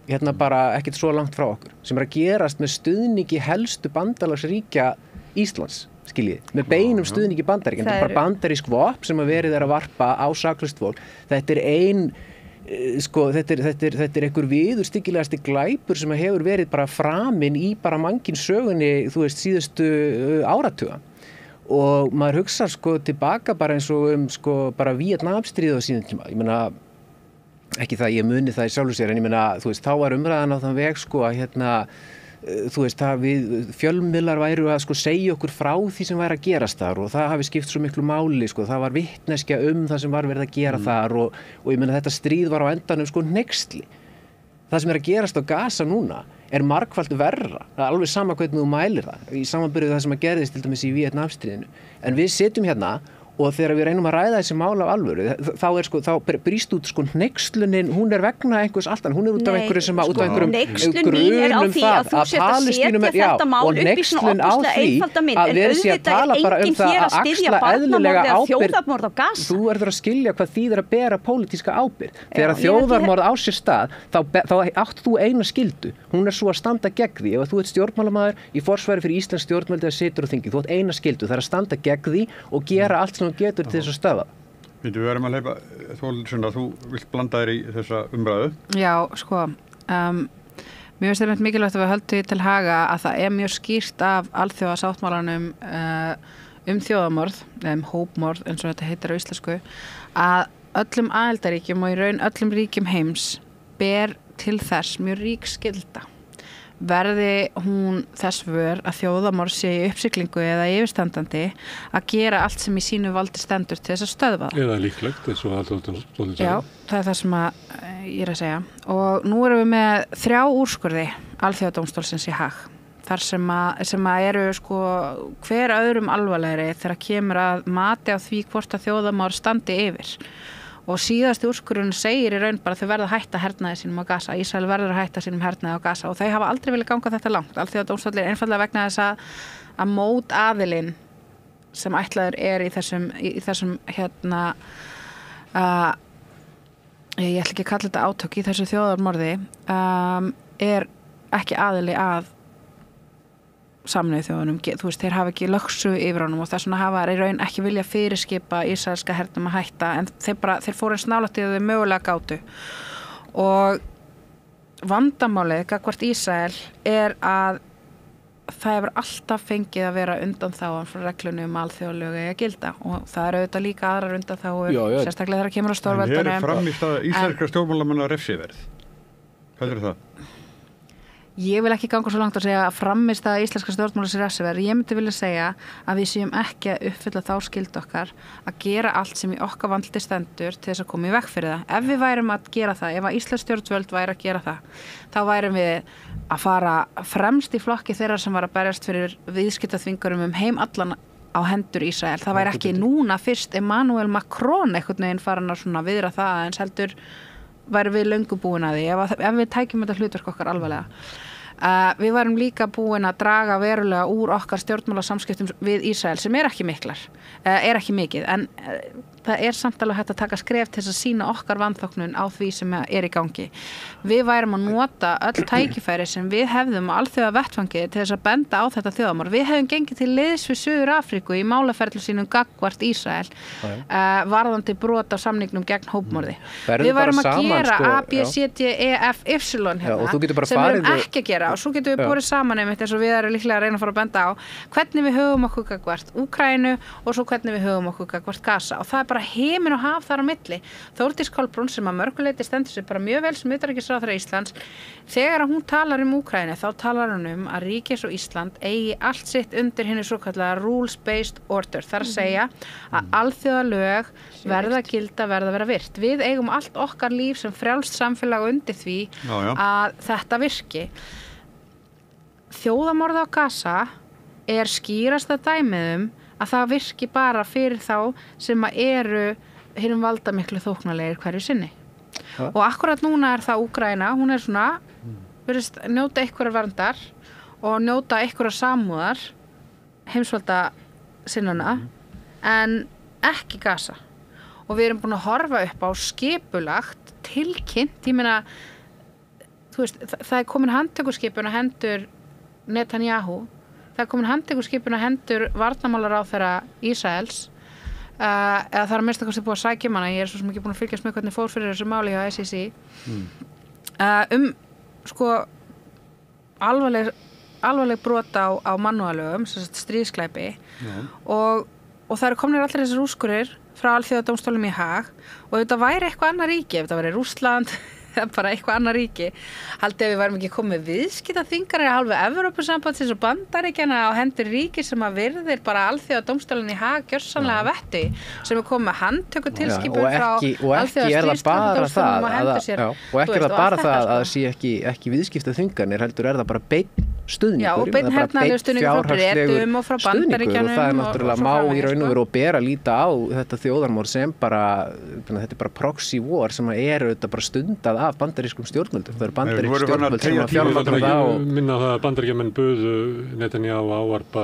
hérna bara ekkert svo langt frá okkur, sem er að gerast með stuðningi helstu bandalagsríkja Íslands. Skiljið, með beinum stuðningi Bandaríkjanna, þetta er bara bandarísk vopn sem að verið að varpa á saklaust fólk. Þetta er einhver viðurstyggilegasti glæpur sem hefur verið bara framinn í bara mannkynssögunni, þú veist, síðustu áratuga. Og maður hugsa tilbaka bara eins og bara Víetnamstríðið á síðan tíma. Ég meina, ekki það ég muni það í sjálfu sér, en ég meina, þú veist, þá var umræðan á þann veg að þú veist, fjölmiðlar væru að segja okkur frá því sem væri að gerast þar og það hafi skipt svo miklu máli, það var vitneskja það sem var verið að gera þar og ég meina þetta stríð var á endanum hneyksli. Það sem er að gerast á Gaza núna er margfalt verra, það er alveg sama hvernig þú mælir það, í samanburði við það sem að gerðist til dæmis í Víetnamstríðinu. En við sitjum hérna og þegar við reynum að ræða þessi mál af alvöru, þá brýst út hneykslunnin, hún er vegna einhvers allt annað, hún er út af einhverju sem út af einhverjum grunum það að Palestínum og hneykslun á því að verið sé að tala bara það að axla eðlilega ábyrgð. Þú verður að skilja hvað þýðir að bera pólitíska ábyrgð. Þegar þjóðarmorð á sér stað, þá átt þú eina skyldu. Hún er svo að standa gegn því. Ef þú ert stjórnmálamaður í forsvari fyrir íslensk stjórnvöld eða situr á þingi, þú átt eina skyldu, það er að standa gegn því og gera allt sem þú getur til þess að stöða. Við verðum að leipa, Þórhildur, þú vilt blanda þér í þessa umræðu? Já, mér finnst þetta mikilvægt að við höldum því til haga að það er mjög skýrt af alþjóðasáttmálanum þjóðamorð, hópmorð eins og þetta heitir á íslensku, að öllum aðildarríkjum og í raun öllum ríkjum heims ber til þess mjög rík skylda. Verði hún þess vör að þjóðamorð sé í uppsiglingu eða yfirstandandi að gera allt sem í sínu valdi stendur til þess að stöðva það. Eða líklegt eins og alþjóðadómstóllinn sagði. Já, það er það sem ég er að segja. Og nú erum við með 3 úrskurði alþjóðadómstólsins í Haag. Þar sem eru hver öðrum alvarlegri þegar kemur að mati á því hvort að þjóðamorð standi yfir. Og síðasti úrskurðurinn segir í raun bara að þau verða að hætta hernaði sínum á Gaza. Ísrael verður að hætta sínum hernaði á Gaza og þau hafa aldrei viljað ganga þetta langt. Alþjóðadómstóllinn einfaldlega vegna þess að mótaðilinn sem ætlaður er í þessum ég ætla ekki að kalla þetta átök í þessu þjóðarmorði, er ekki aðili að Sameinuðu þjóðunum, þú veist, þeir hafa ekki lögsu yfir honum og þess vegna hafa í raun ekki vilja fyrirskipa ísraelska hernum að hætta en þeir fóru eins nálægt í að þau mögulega gátu og vandamálið gagnvart Ísrael að það hefur alltaf fengið að vera undanþágan frá reglunum alþjóðalög að gilda og það eru auðvitað líka aðrar undanþágur, sérstaklega þegar kemur á stórveldunum. En framist að íslenskra stjórnmálamanna refsiverð? Hvað það? Ég vil ekki ganga svo langt að segja að framist að íslenska stjórnmála sér refsiverð. Ég myndi vilja segja að við séum ekki að uppfylla þá skyldu okkar að gera allt sem í okkar valdi stendur til þess að koma í veg fyrir það. Ef við værum að gera það, ef að íslensk stjórnvöld væri að gera það, þá værum við að fara fremst í flokki þeirra sem var að berjast fyrir viðskiptaþvingurum heim allan á hendur Ísrael. Það væri ekki núna fyrst Emmanuel Macron einhvern veginn farin að svona viðra það en heldur væri við löngu búin að því ef við tækjum þetta hlutverk okkar alvarlega. Við værum líka búin að draga verulega úr okkar stjórnmálasamskiptum við Ísrael sem ekki miklar, ekki mikið en það samt alveg hægt að taka skref til þess að sýna okkar vanþóknun á því sem í gangi. Við værum að nota öll tækifæri sem við hefðum á alþjóða vettvangi til þess að benda á þetta þjóðamál. Við hefðum gengið til liðs við Suður Afríku í málaferli sínum gagnvart Ísrael varðandi brot á samningnum gegn hópmorði. Við værum að gera A, B, C, D, E, F, Y hérna sem við erum ekki að gera og svo getum við borið saman einmitt eins og við erum líklega að reyna að fara að benda á hvernig við höfum okkur gagnvart Úkraínu og svo hvernig við höfum okkur gagnvart Gaza og það bara heimin og haf þar á milli. Þórdís Kolbrún sem að mörguleiti stendur sig bara mjög vel sem utanríkisráðherra Íslands þegar hún talar Úkraínu þá talar hún að ríki eins og Ísland eigi allt sitt undir hinni svokallaða rules-based order þar að segja að alþjóðalög verða að gilda, verða að vera virt. Við eigum allt okkar líf sem frjálst samfélag undir því að þetta virki. Þjóðamorð á Gaza skýrasta dæmið að það virki bara fyrir þá sem að eru hinum valdamiklu þóknarlegir hverju sinni. Og akkurat núna það Úkraína, hún svona virðist njóta einhverjar verndar og njóta einhverjar samúðar heimsvalda sinnana en ekki Gaza. Og við erum búin að horfa upp á skipulagt tilkynnt, ég meina þú veist, það komin handtökuskipun að hendur Netanyahu, það komin handtökuskipun að hendur varnarmálaráðherra Ísraels eða það að minnsta kosti búið að sækja hana, ég svo sem ekki búin að fylgjast með hvernig fór fyrir þessu máli hjá SEC sko alvarleg brot á mannúðalögum, stríðsklæpi og það eru komnir allir þessar úrskurðir frá Alþjóðadómstólnum í Haag og þetta væri eitthvað annað ríki, ef þetta væri Rússland bara eitthvað annað ríki haldið við værum ekki komið viðskiptaþvinganir af hálfu Evrópusambandsins og Bandaríkjanna á hendur ríki sem að virðir bara Alþjóðadómstólinn í Haag gjörsamlega vetti sem komið handtökutilskipun frá Alþjóðastríðsdómstólnum og hendur sér og ekki það bara það að það sé ekki viðskiptaþvinganir heldur það bara beinn stuðningur og beinn hernaðlegur stuðningur frá Bretum og frá Bandaríkjanum og það náttúrulega má í raun og veru og ber að líta á þetta þjóðarmorð sem bara þetta bara proxy war sem auðvitað bara stundað af bandarískum stjórnvöldum. Það eru bandarísk stjórnvöld sem að fjármagna það og minna það að bandaríkjamenn buðu Netanyahu ávarpa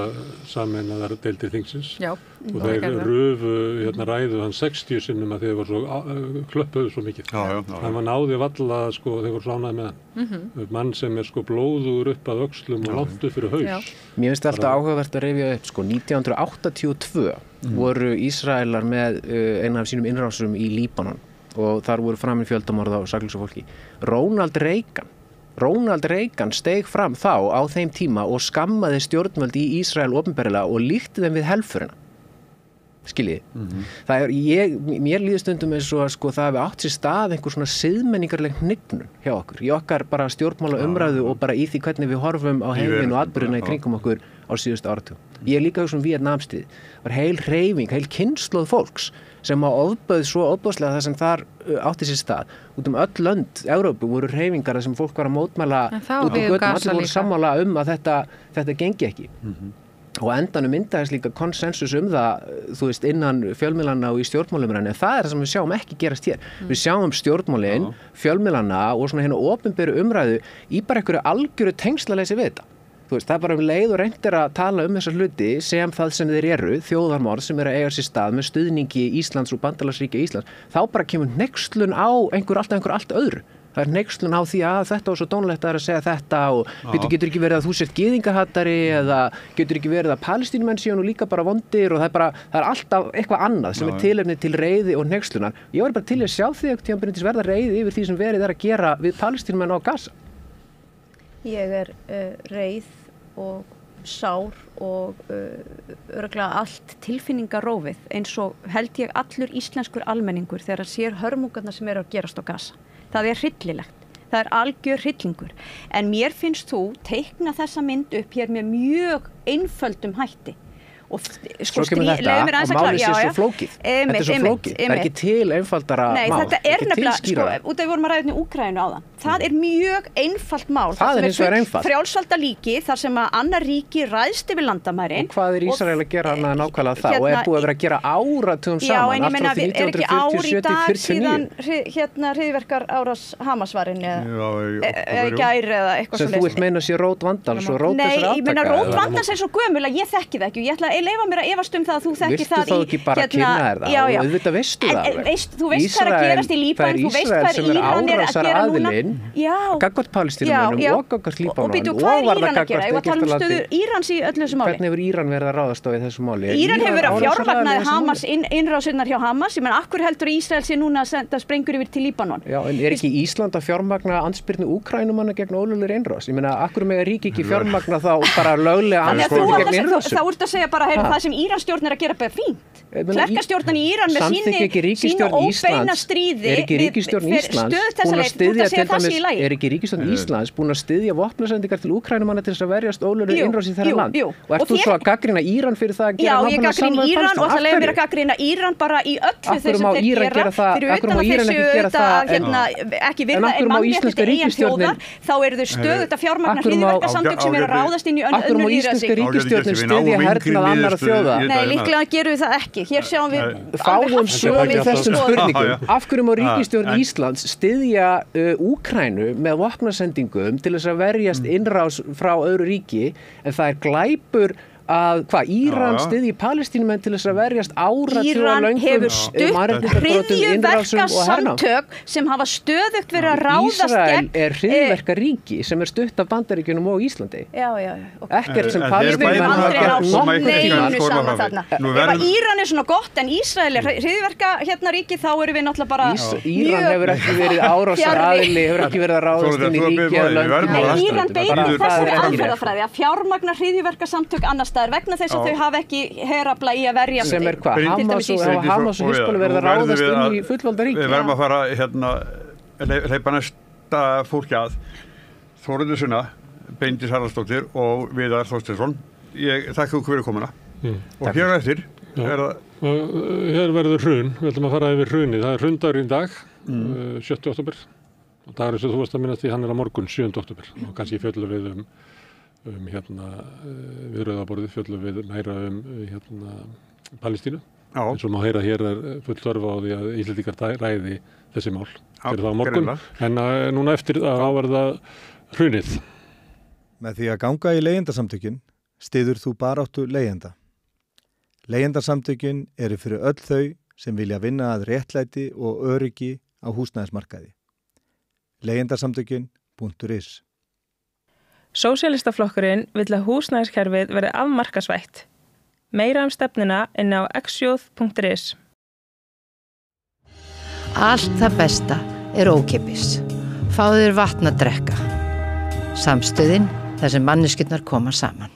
sameinaðar deildir þingsins og þeir rufu ræðu hann 60 sinnum að þeir voru svo klöppuðu svo mikið. Hann var náði valla sko, þeir voru svo ánægðir með hann. Mann sem sko blóður upp að öxlum og langt upp fyrir haus. Mér finnst alltaf áhugavert að rifja upp sko 1982 voru Ísraelar með eina af sínum innrásum í Líbanon og þar voru framin fjöldamorð á saklausu fólki. Ronald Reagan steig fram þá á þeim tíma og skammaði stjórnvöld í Ísrael opinberlega og líkti þeim við helfurina. Skiljið. Mér líður stundum eins og að sko það hafi átt sér stað einhver svona siðmenningarleg hnignun hjá okkur, í okkar bara stjórnmála umræðu og bara í því hvernig við horfum á heiminn og atburðina í kringum okkur á síðustu áratugum. Ég líka um Víetnamstríð, var heil hreyfing, heil kynslóð fólks sem að ofbauð svo ofbauðslega það sem þar átti sér stað. Út öll lönd Evrópu voru hreyfingar sem fólk var að mótmæla út í götum, allir voru sammála að þetta gengi ekki. Og endanum myndaðist líka konsensus það, þú veist, innan fjölmiðlanna og í stjórnmálaumræðunni, en það það sem við sjáum ekki gerast hér. Við sjáum stjórnmálin, fjölmiðlanna og svona hérna opinberu umræðu í bara einhverju algjöru tengslaleysi við þetta. Þú veist, það bara leið og reyndir að tala þessa hluti sem það sem þeir eru, þjóðarmorð sem að eiga sér stað með stuðningi Íslands og bandalagsríkja Íslands, þá bara kemur hneykslun á einhver allt öðru. Það hneykslun á því að þetta var svo dónalegt að segja þetta og getur ekki verið að þú sért gyðingahattari eða getur ekki verið að Palestínumenn séu nú líka bara vondir og það er alltaf eitthvað annað sem er tilefni til reiði og hneykslunnar. Ég var bara til að sjá því að tímabundis verða reiði yfir því sem verið að gera við Palestínumenn á Gaza. Ég er reið og sár og örugglega allt tilfinningarófið eins og held ég allur íslenskur almenningur þegar sér hörmungarna sem eru að gerast á Gaza. Það er hryllilegt. Það er algjör hryllingur. En mér finnst þú teikna þessa mynd upp hér með mjög einföldum hætti. Og svo kemur þetta að málið sé svo flókið. Þetta er svo flókið. Það er ekki til einfaldara mál. Nei, þetta er nefnilega, út af við vorum að ræða um Úkraínu áðan. Það er mjög einfalt mál. Það er hins vegar einfalt. Frjálsvalda ríki þar sem að annar ríki ræðst yfir landamærin. Og hvað er Ísrael að gera annað nákvæmlega það? Og er búið að vera að gera áratugum saman allt frá 1947-49. Hryðjuverkar árás Hamas-varinn eða gær eða eitthvað sem þú vilt meina sé rót vandans og rót þessar átaka. Nei, ég meina rót vandans er svo gömul að ég þekki það ekki. Ég ætla að leyfa mér að efast það að þú þekki það í... Viltu þá ekki bara kynna þér það? Já. Og auðvitað veistu það alveg. Þú veist hvað er að gerast í Líbanon, þú veist hvað Íran er að gera núna. Gagnvart Palestínumönnum og gagnvart Líbanon. Og býtu, hvað er Íran að gera? Ég var að tala um stöðu Írans í öllu þessu máli. Hvernig hefur Íran verið að ráðast á í þessu máli? Íran hefur verið að fjármagnaði Hamas, innrásinnar hjá Hamas. Ég menn, akkur heldur Ísrael sé núna að senda sprengur yfir til Líbanon? Já, en er ekki Ísland að fjármagna andspyrnu Úkraínumanna gegn ólöglegri innrás? Ég meina, akkur mega ríki ekki fjármagna þá bara löglega andspyrnu gegn innrásin? Þá ert að segja bara, það sem Íransstjórn er að gera bara fínt. Klerkastjórnan í Íran með sínu óbeina stríði fyrir stöð þessa leið, þú ert að segja það sé í lagi. Er ekki ríkisstjórn Íslands búin að styðja vopnasendingar til Úkraínumanna til þess að verjast ólöglegri innrás í þeirra land? Og ert þú svo að gagnrýna Íran fyrir það að gera nákvæmlega saman við Palestínu? Já, ég gagnrýna Íran og það leiðir mér að gagnrýna Íran bara í öllu þessu þeir gera fyrir utan að þessu ekki virða mannréttindi eigin þjóðar, þá eru þau stöðugt að fjármagna hryðjuverkasamtök sem eru að ráðast inn í önnur lýðræði. Hér sjáum við fáum svör við þessum spurningum. Af hverju má ríkisstjórn Íslands styðja Úkraínu með vopnasendingum til þess að verjast innrás frá öðru ríki en það er glæpur að Íran styðji Palestínumenn til þess að verjast Íran hefur stutt hryðjuverkasamtök sem hafa stöðugt verið að ráðast gegn. Ísrael er hryðjuverkaríki sem er stutt af Bandaríkjunum og Íslandi. Já. Ekkert sem Palestínumenn hafa gert nokkuð tíma. Ef Íran er svona gott en Ísrael er hryðjuverkaríki þá erum við náttúrulega bara Íran hefur ekki verið árásaraðili, hefur ekki verið að ráðast inn í ríki að löndum. Íran beitir þessari aðferðafræði að fjármagna hryðjuverkasamtök annars staðar vegna þess að þau hafa ekki herafla í að verja sem er hvað, Hamas og Hizbollah verið að ráðast inn í fullvalda ríki. Við verðum að fara hleypa næsta fólki að Þórundur Sunna, Bryndís Haraldsdóttir og Viðar Þorsteinsson. Ég þakka ykkur fyrir komuna og hér eftir er það hér verður hrun, við ætlum að fara yfir hrunið. Það er hrundagur í dag 7. október og dagur sem þú varst að minnast í hann er á morgun 7. október og kannski fjöllum við við rauðaborðið fjöllum við meira Palestínu. Eins og má heyra hér er full þörf á því að Íslendingar ræði þessi mál fyrir það á morgun. En núna eftir að áverða hrunið. Með því að ganga í leigjendasamtökin styður þú baráttu leigjenda. Leigjendasamtökin eru fyrir öll þau sem vilja vinna að réttlæti og öryggi á húsnæðismarkaði. Leigjendasamtökin.is Sósíalistaflokkurinn vill að húsnæðiskerfið verði afmarkasvætt. Meira stefnuna inn á xjóð.is. Allt það besta er ókeypis. Fáðu þér vatn að drekka. Samstöðin þar sem manneskjurnar koma saman.